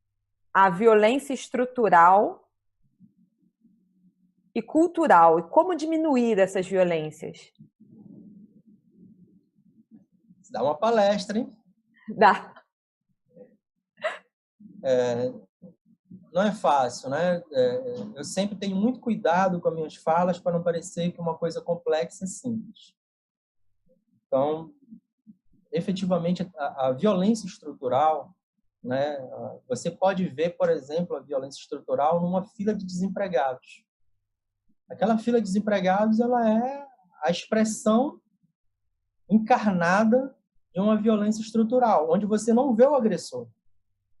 Speaker 2: a violência estrutural e cultural, e como diminuir essas violências?
Speaker 3: Dá uma palestra, hein?
Speaker 2: Dá.
Speaker 3: não é fácil, né? Eu sempre tenho muito cuidado com as minhas falas para não parecer que uma coisa complexa é simples. Então, efetivamente, a violência estrutural, né? Você pode ver, por exemplo, a violência estrutural numa fila de desempregados. Aquela fila de desempregados, ela é a expressão encarnada de uma violência estrutural, onde você não vê o agressor.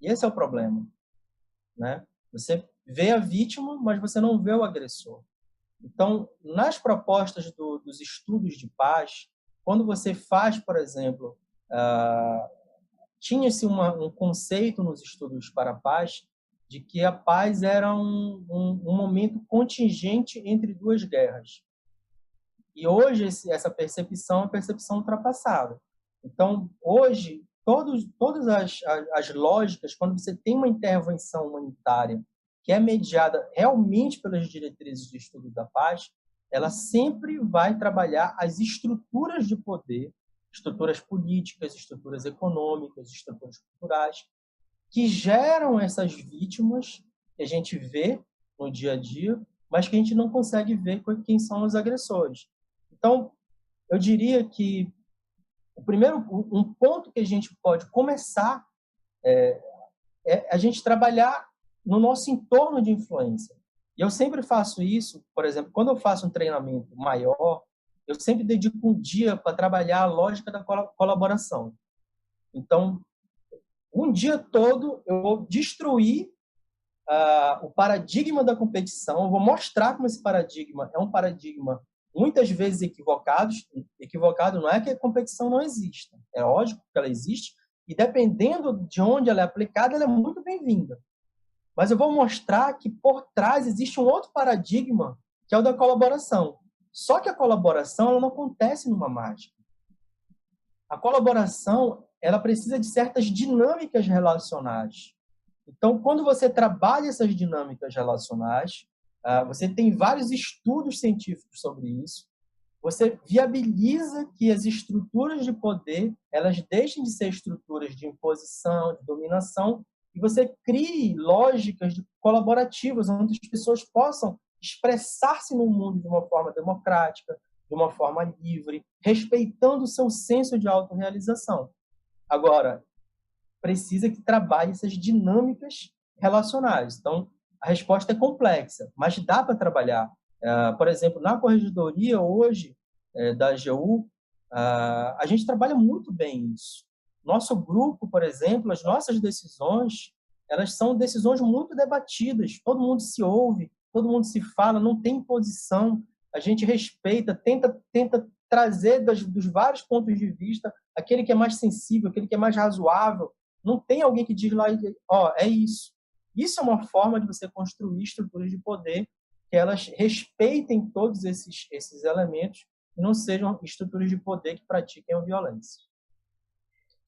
Speaker 3: E esse é o problema, né? Você vê a vítima, mas você não vê o agressor. Então, nas propostas dos estudos de paz, quando você faz, por exemplo, tinha-se um conceito nos estudos para a paz de que a paz era um momento contingente entre duas guerras. E hoje essa percepção é uma percepção ultrapassada. Então, hoje, todas as lógicas, quando você tem uma intervenção humanitária que é mediada realmente pelas diretrizes de estudo da paz, ela sempre vai trabalhar as estruturas de poder, estruturas políticas, estruturas econômicas, estruturas culturais, que geram essas vítimas que a gente vê no dia a dia, mas que a gente não consegue ver quem são os agressores. Então, eu diria que um ponto que a gente pode começar é a gente trabalhar no nosso entorno de influência. E eu sempre faço isso, por exemplo, quando eu faço um treinamento maior, eu sempre dedico um dia para trabalhar a lógica da colaboração. Então, um dia todo eu vou destruir o paradigma da competição, eu vou mostrar como esse paradigma é um paradigma muitas vezes equivocado não é que a competição não exista, é lógico que ela existe, e dependendo de onde ela é aplicada, ela é muito bem-vinda. Mas eu vou mostrar que por trás existe um outro paradigma, que é o da colaboração. Só que a colaboração ela não acontece numa mágica. A colaboração ela precisa de certas dinâmicas relacionais. Então, quando você trabalha essas dinâmicas relacionais, você tem vários estudos científicos sobre isso, você viabiliza que as estruturas de poder elas deixem de ser estruturas de imposição, de dominação, e você crie lógicas colaborativas, onde as pessoas possam expressar-se no mundo de uma forma democrática, de uma forma livre, respeitando o seu senso de autorrealização. Agora, precisa que trabalhe essas dinâmicas relacionais. Então, a resposta é complexa, mas dá para trabalhar. Por exemplo, na corregedoria hoje da AGU, a gente trabalha muito bem isso. Nosso grupo, por exemplo, as nossas decisões, elas são decisões muito debatidas. Todo mundo se ouve, todo mundo se fala, não tem imposição. A gente respeita, tenta trazer dos vários pontos de vista aquele que é mais sensível, aquele que é mais razoável. Não tem alguém que diz lá, é isso. Isso é uma forma de você construir estruturas de poder que elas respeitem todos esses elementos e não sejam estruturas de poder que pratiquem a violência.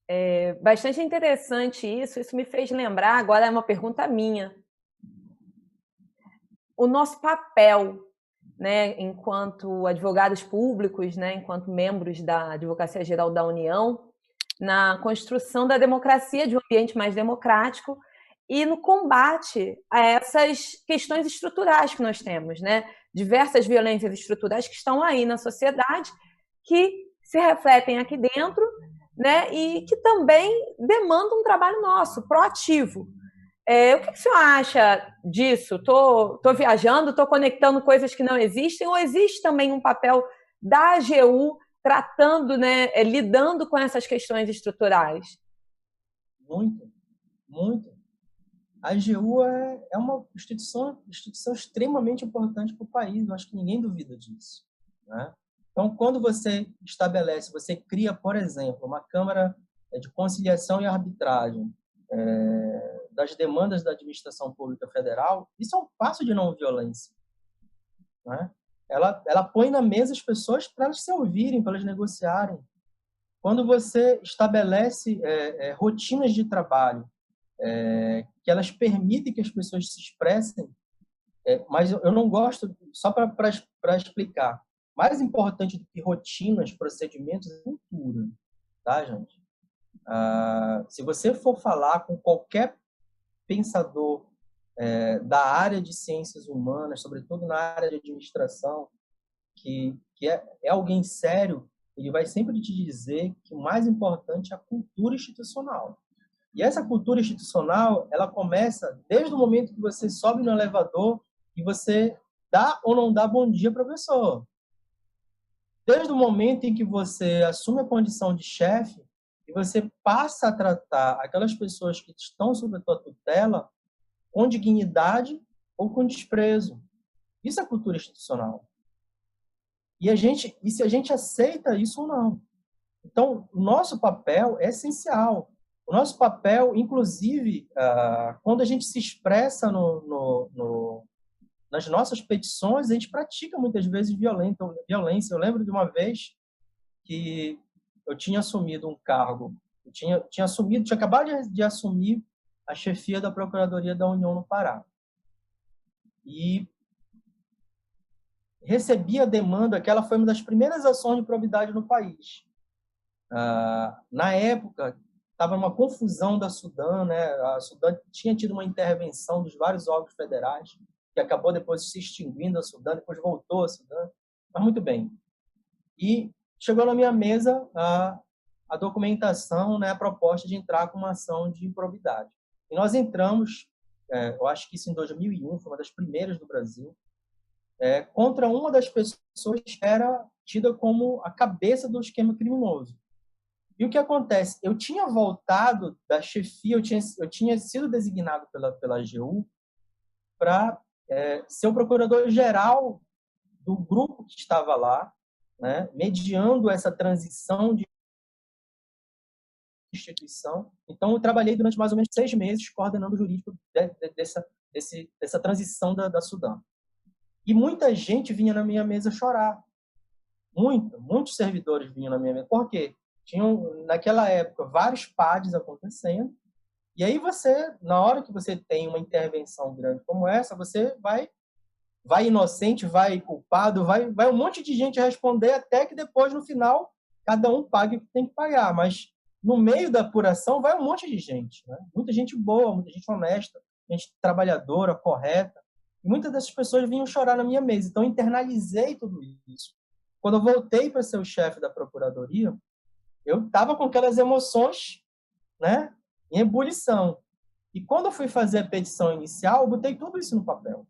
Speaker 2: É bastante interessante isso. Isso me fez lembrar, agora é uma pergunta minha. O nosso papel, né, enquanto advogados públicos, né, enquanto membros da Advocacia Geral da União, na construção da democracia, de um ambiente mais democrático e no combate a essas questões estruturais que nós temos, né? Diversas violências estruturais que estão aí na sociedade, que se refletem aqui dentro, né? E que também demandam um trabalho nosso, proativo. O que o senhor acha disso? Estou viajando, estou conectando coisas que não existem, ou existe também um papel da AGU tratando, né, lidando com essas questões estruturais?
Speaker 3: Muito, muito. A AGU é uma instituição extremamente importante para o país, eu acho que ninguém duvida disso, né? Então, quando você você cria, por exemplo, uma Câmara de Conciliação e Arbitragem das demandas da Administração Pública Federal, isso é um passo de não violência, né? Ela põe na mesa as pessoas para elas se ouvirem, para elas negociarem. Quando você estabelece rotinas de trabalho que elas permitem que as pessoas se expressem, mas eu não gosto, só para explicar, mais importante do que rotinas, procedimentos, é cultura, tá, gente? Se você for falar com qualquer pensador da área de ciências humanas, sobretudo na área de administração, que é alguém sério, ele vai sempre te dizer que o mais importante é a cultura institucional. E essa cultura institucional, ela começa desde o momento que você sobe no elevador e você dá ou não dá bom dia, professor. Desde o momento em que você assume a condição de chefe e você passa a tratar aquelas pessoas que estão sob a tua tutela com dignidade ou com desprezo. Isso é cultura institucional. E se a gente aceita isso ou não. Então, o nosso papel é essencial. O nosso papel, inclusive, quando a gente se expressa nas nossas petições, a gente pratica muitas vezes violência. Eu lembro de uma vez que eu tinha assumido um cargo, tinha acabado de assumir a chefia da Procuradoria da União no Pará. E recebi a demanda, que ela foi uma das primeiras ações de probidade no país. Na época, estava uma confusão da Sudam, né? A Sudam tinha tido uma intervenção dos vários órgãos federais, que acabou depois se extinguindo a Sudam, depois voltou a Sudam, mas muito bem. E chegou na minha mesa a documentação, né, a proposta de entrar com uma ação de improbidade. E nós entramos, eu acho que isso em 2001, foi uma das primeiras do Brasil, contra uma das pessoas que era tida como a cabeça do esquema criminoso. E o que acontece? Eu tinha voltado da chefia, eu tinha sido designado pela AGU para ser o procurador-geral do grupo que estava lá, né, mediando essa transição de instituição. Então, eu trabalhei durante mais ou menos 6 meses coordenando o jurídico dessa transição da Sudam. E muita gente vinha na minha mesa chorar. Muitos servidores vinham na minha mesa. Por quê? Tinham, naquela época, vários PADs acontecendo. E aí você, na hora que você tem uma intervenção grande como essa, você vai inocente, vai culpado, vai um monte de gente responder, até que depois, no final, cada um pague o que tem que pagar. Mas no meio da apuração vai um monte de gente, né? Muita gente boa, muita gente honesta, gente trabalhadora, correta. E muitas dessas pessoas vinham chorar na minha mesa. Então, eu internalizei tudo isso. Quando eu voltei para ser o chefe da Procuradoria, eu estava com aquelas emoções, né, em ebulição. E quando eu fui fazer a petição inicial, eu botei tudo isso no papel.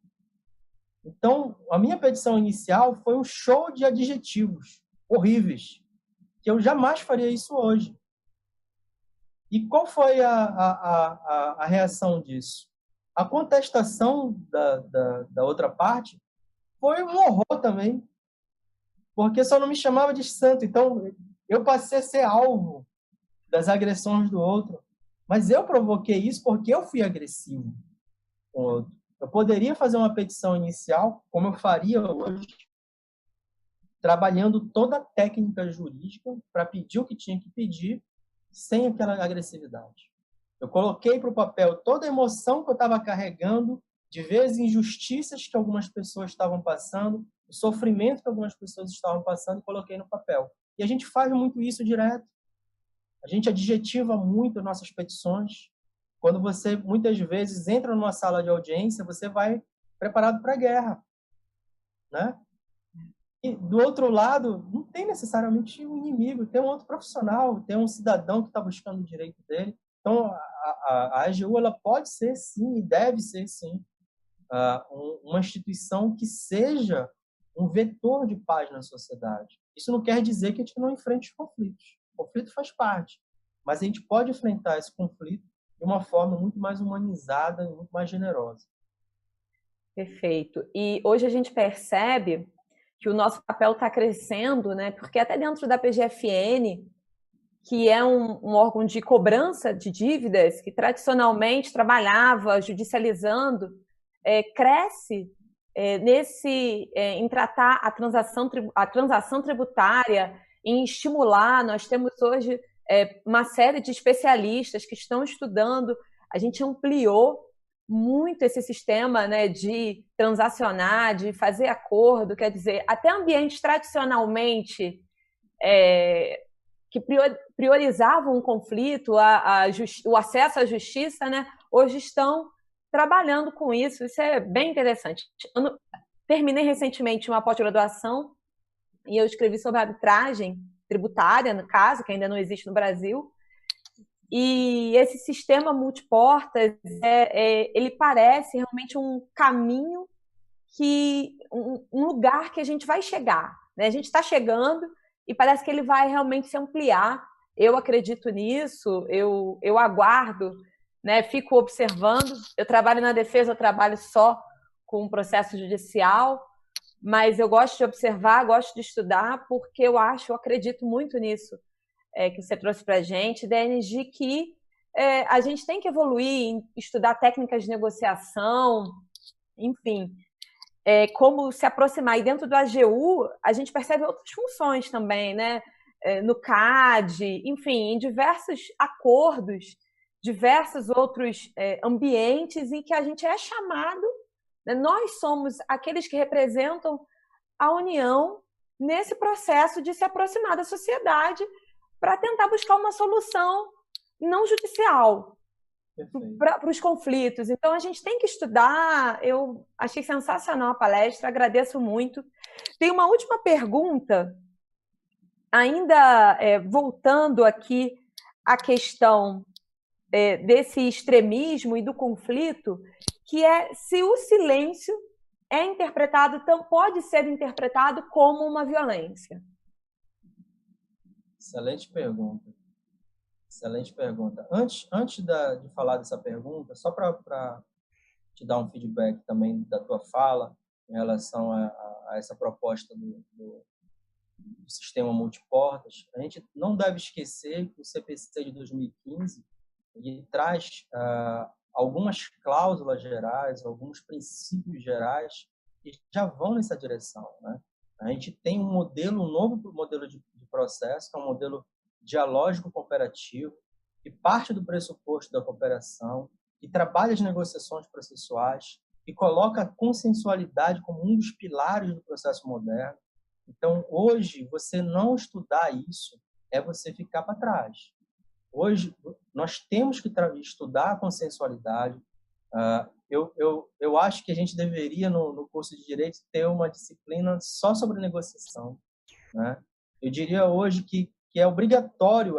Speaker 3: Então, a minha petição inicial foi um show de adjetivos horríveis, que eu jamais faria isso hoje. E qual foi a reação disso? A contestação da outra parte foi um horror também, porque só não me chamava de santo. Então, eu passei a ser alvo das agressões do outro. Mas eu provoquei isso porque eu fui agressivo com o outro. Eu poderia fazer uma petição inicial, como eu faria hoje, trabalhando toda a técnica jurídica para pedir o que tinha que pedir, sem aquela agressividade. Eu coloquei para o papel toda a emoção que eu estava carregando, de ver as injustiças que algumas pessoas estavam passando, o sofrimento que algumas pessoas estavam passando, e coloquei no papel. E a gente faz muito isso direto. A gente adjetiva muito nossas petições. Quando você, muitas vezes, entra numa sala de audiência, você vai preparado para a guerra, né? E, do outro lado, não tem necessariamente um inimigo, tem um outro profissional, tem um cidadão que está buscando o direito dele. Então, a AGU ela pode ser, sim, e deve ser, sim, uma instituição que seja um vetor de paz na sociedade. Isso não quer dizer que a gente não enfrente os conflitos. O conflito faz parte, mas a gente pode enfrentar esse conflito de uma forma muito mais humanizada e muito mais generosa.
Speaker 2: Perfeito. E hoje a gente percebe que o nosso papel está crescendo, né? Porque até dentro da PGFN, que é um órgão de cobrança de dívidas, que tradicionalmente trabalhava judicializando, cresce em tratar a transação tributária, em estimular. Nós temos hoje uma série de especialistas que estão estudando. A gente ampliou muito esse sistema, né, de transacionar, de fazer acordo, quer dizer, até ambientes tradicionalmente que priorizavam um conflito, o acesso à justiça, né, hoje estão trabalhando com isso. Isso é bem interessante. Terminei recentemente uma pós-graduação e eu escrevi sobre arbitragem tributária, no caso, que ainda não existe no Brasil. E esse sistema multiportas, ele parece realmente um caminho, um lugar que a gente vai chegar, né? A gente está chegando e parece que ele vai realmente se ampliar. Eu acredito nisso, eu aguardo, né? Fico observando. Eu trabalho na defesa, eu trabalho só com o processo judicial, mas eu gosto de observar, gosto de estudar, porque eu acredito muito nisso que você trouxe para a gente, Denis, de que a gente tem que evoluir, estudar técnicas de negociação, enfim, como se aproximar. E dentro do AGU, a gente percebe outras funções também, né? No CAD, enfim, em diversos acordos, diversos outros ambientes em que a gente é chamado, né? Nós somos aqueles que representam a União nesse processo de se aproximar da sociedade para tentar buscar uma solução não judicial para os conflitos. Então, a gente tem que estudar. Eu achei sensacional a palestra, agradeço muito. Tem uma última pergunta, ainda voltando aqui à questão desse extremismo e do conflito, que é se o silêncio pode ser interpretado como uma violência.
Speaker 3: Excelente pergunta. Excelente pergunta. Antes de falar dessa pergunta, só para te dar um feedback também da tua fala em relação a essa proposta do sistema multiportas, a gente não deve esquecer que o CPC de 2015 ele traz algumas cláusulas gerais, alguns princípios gerais que já vão nessa direção, né? A gente tem um novo modelo de processo, que é um modelo dialógico cooperativo, que parte do pressuposto da cooperação, que trabalha as negociações processuais, que coloca a consensualidade como um dos pilares do processo moderno. Então, hoje, você não estudar isso é você ficar para trás. Hoje, nós temos que estudar a consensualidade. Eu acho que a gente deveria, no curso de Direito, ter uma disciplina só sobre negociação, né? Eu diria hoje que é obrigatório,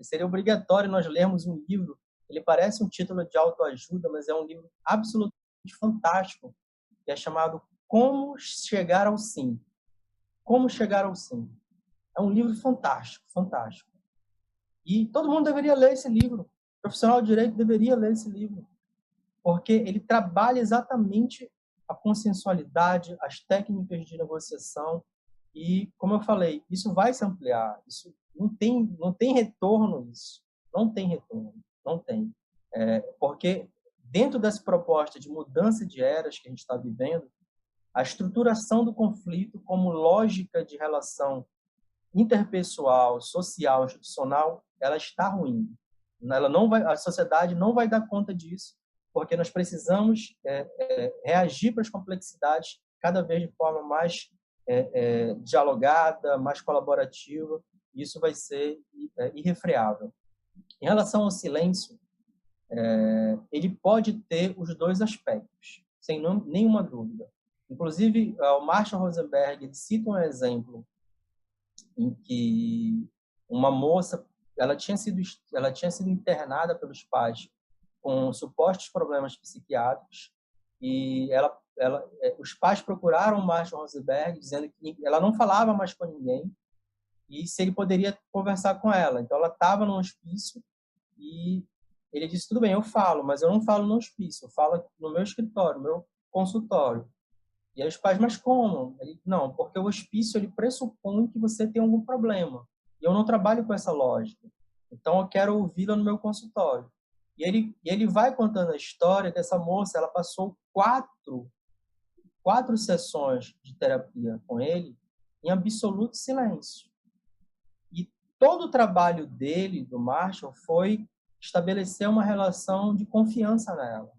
Speaker 3: seria obrigatório nós lermos um livro, ele parece um título de autoajuda, mas é um livro absolutamente fantástico, que é chamado Como Chegar ao Sim. Como Chegar ao Sim. É um livro fantástico, fantástico. E todo mundo deveria ler esse livro. O profissional de direito deveria ler esse livro, porque ele trabalha exatamente a consensualidade, as técnicas de negociação e, como eu falei, isso vai se ampliar. Isso não tem retorno isso. Não tem retorno. Não tem. Porque dentro dessa proposta de mudança de eras que a gente está vivendo, a estruturação do conflito como lógica de relação interpessoal, social, institucional, ela está ruim. A sociedade não vai dar conta disso, porque nós precisamos reagir para as complexidades cada vez de forma mais dialogada, mais colaborativa. Isso vai ser irrefreável. Em relação ao silêncio, ele pode ter os dois aspectos, sem nenhuma dúvida. Inclusive, o Marshall Rosenberg cita um exemplo em que uma moça ela tinha sido internada pelos pais com supostos problemas psiquiátricos e os pais procuraram o Marshall Rosenberg dizendo que ela não falava mais com ninguém e se ele poderia conversar com ela. Então ela estava no hospício e ele disse: tudo bem, eu falo, mas eu não falo no hospício, eu falo no meu escritório, no meu consultório. E aí os pais: mas como? Ele: não, porque o hospício ele pressupõe que você tem algum problema. E eu não trabalho com essa lógica. Então eu quero ouvi-la no meu consultório. E ele vai contando a história dessa moça. Ela passou quatro sessões de terapia com ele em absoluto silêncio. E todo o trabalho dele, do Marshall, foi estabelecer uma relação de confiança nela.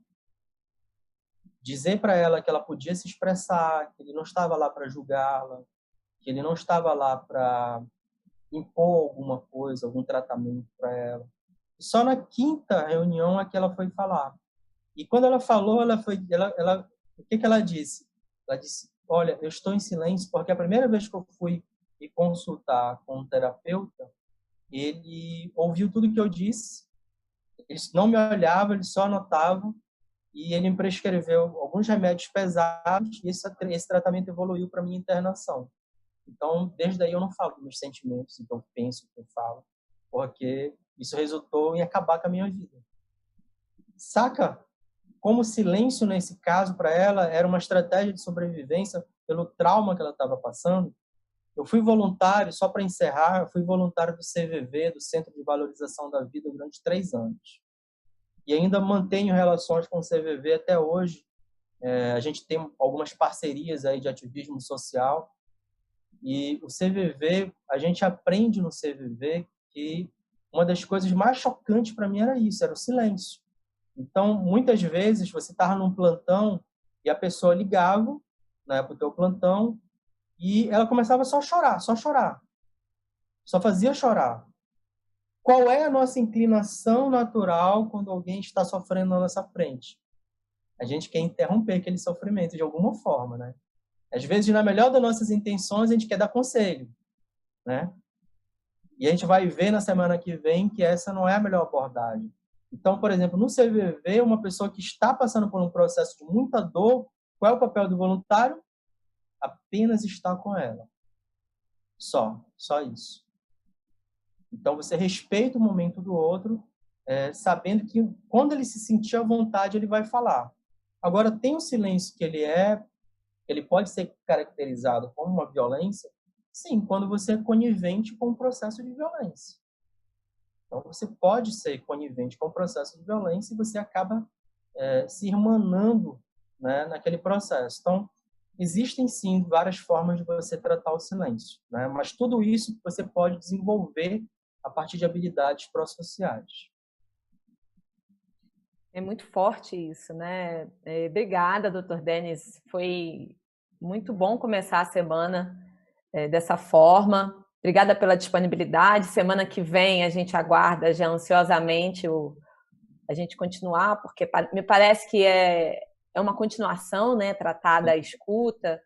Speaker 3: Dizer para ela que ela podia se expressar, que ele não estava lá para julgá-la, que ele não estava lá para impor alguma coisa, algum tratamento para ela. E só na quinta reunião é que ela foi falar. E quando ela falou, o que ela disse? Ela disse: olha, eu estou em silêncio porque a primeira vez que eu fui me consultar com um terapeuta, ele ouviu tudo que eu disse, ele não me olhava, ele só anotava, e ele me prescreveu alguns remédios pesados, e esse tratamento evoluiu para minha internação. Então, desde aí eu não falo dos meus sentimentos, então eu penso, eu falo, porque isso resultou em acabar com a minha vida. Saca? Como o silêncio, nesse caso, para ela, era uma estratégia de sobrevivência pelo trauma que ela estava passando. Eu fui voluntário, só para encerrar, eu fui voluntário do CVV, do Centro de Valorização da Vida, durante 3 anos. E ainda mantenho relações com o CVV até hoje. A gente tem algumas parcerias aí de ativismo social. E o CVV, a gente aprende no CVV que uma das coisas mais chocantes para mim era isso, era o silêncio. Então, muitas vezes, você estava num plantão e a pessoa ligava, né, para o teu plantão, e ela começava só a chorar, só fazia chorar. Qual é a nossa inclinação natural quando alguém está sofrendo na nossa frente? A gente quer interromper aquele sofrimento de alguma forma, né? Às vezes, na melhor das nossas intenções, a gente quer dar conselho, né? E a gente vai ver na semana que vem que essa não é a melhor abordagem. Então, por exemplo, no CVV, uma pessoa que está passando por um processo de muita dor, qual é o papel do voluntário? Apenas estar com ela. Só isso. Então, você respeita o momento do outro, sabendo que quando ele se sentir à vontade, ele vai falar. Agora, tem um silêncio que ele pode ser caracterizado como uma violência, sim, quando você é conivente com o processo de violência. Então, você pode ser conivente com o processo de violência e você acaba se irmanando, né, naquele processo. Então, existem, sim, várias formas de você tratar o silêncio, né? Mas tudo isso você pode desenvolver a partir de habilidades pró-sociais.
Speaker 2: É muito forte isso, né? Obrigada, Dr. Denis. Foi muito bom começar a semana dessa forma. Obrigada pela disponibilidade. Semana que vem a gente aguarda já ansiosamente a gente continuar, porque me parece que é uma continuação, né? Tratar da escuta.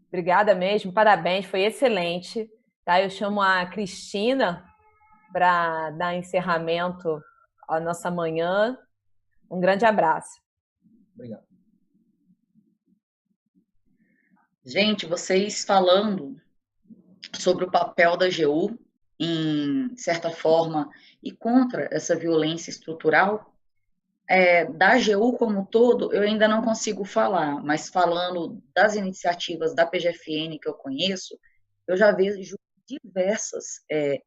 Speaker 2: Obrigada mesmo, parabéns, foi excelente. Tá? Eu chamo a Cristina para dar encerramento à nossa manhã. Um grande abraço.
Speaker 3: Obrigado.
Speaker 1: Gente, vocês falando sobre o papel da AGU, em certa forma, e contra essa violência estrutural, da AGU como um todo, eu ainda não consigo falar, mas falando das iniciativas da PGFN que eu conheço, eu já vejo diversas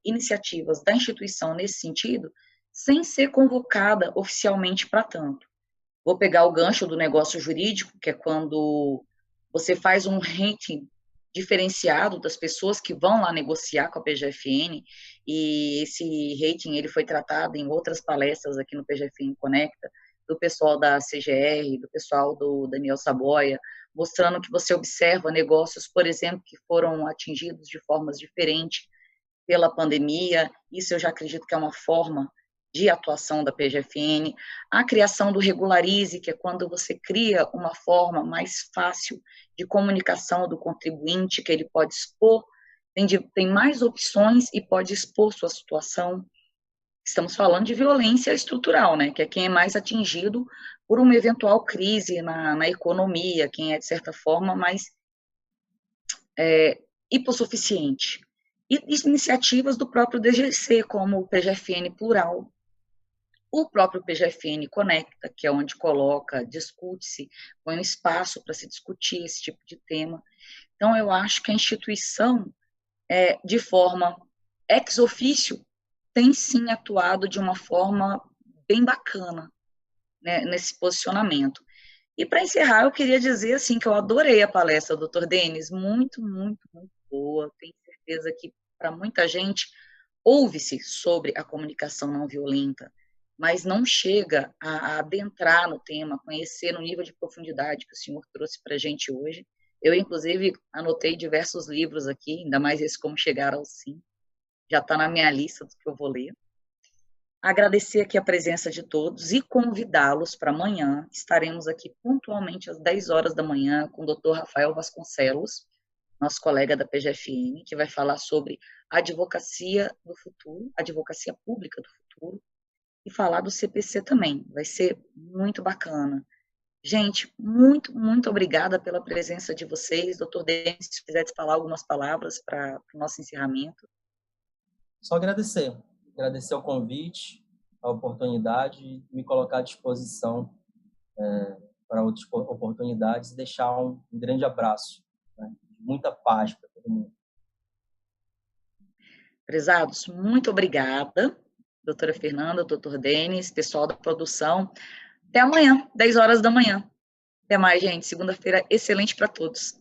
Speaker 1: iniciativas da instituição nesse sentido, sem ser convocada oficialmente para tanto. Vou pegar o gancho do negócio jurídico, que é quando você faz um rating diferenciado das pessoas que vão lá negociar com a PGFN, e esse rating ele foi tratado em outras palestras aqui no PGFN Conecta, do pessoal da CGR, do pessoal do Daniel Saboia, mostrando que você observa negócios, por exemplo, que foram atingidos de formas diferentes pela pandemia. Isso eu já acredito que é uma forma de atuação da PGFN, a criação do Regularize, que é quando você cria uma forma mais fácil de comunicação do contribuinte, que ele pode expor, tem mais opções e pode expor sua situação. Estamos falando de violência estrutural, né, que é quem é mais atingido por uma eventual crise na economia, quem é, de certa forma, mais hipossuficiente. E iniciativas do próprio DGC, como o PGFN Plural, o próprio PGFN Conecta, que é onde discute-se, põe um espaço para se discutir esse tipo de tema. Então, eu acho que a instituição, de forma ex officio, tem sim atuado de uma forma bem bacana, né, nesse posicionamento. E para encerrar, eu queria dizer assim que eu adorei a palestra do Dr. Denis, muito, muito, muito boa. Tenho certeza que para muita gente ouve-se sobre a comunicação não violenta, mas não chega a adentrar no tema, conhecer no nível de profundidade que o senhor trouxe para a gente hoje. Eu, inclusive, anotei diversos livros aqui, ainda mais esse Como Chegar ao Sim. Já está na minha lista do que eu vou ler. agradecer aqui a presença de todos e convidá-los para amanhã. Estaremos aqui pontualmente às 10 horas da manhã com o Dr. Rafael Vasconcelos, nosso colega da PGFN, que vai falar sobre advocacia do futuro, advocacia pública do futuro, e falar do CPC também. Vai ser muito bacana. Gente, muito, muito obrigada pela presença de vocês. Doutor Denis, se quiser falar algumas palavras para o nosso encerramento.
Speaker 3: Só agradecer o convite, a oportunidade e me colocar à disposição para outras oportunidades e deixar um grande abraço, né? Muita paz para todo mundo.
Speaker 1: Prezados, muito obrigada, doutora Fernanda, doutor Denis, pessoal da produção. Até amanhã, 10 horas da manhã. Até mais, gente. Segunda-feira excelente para todos.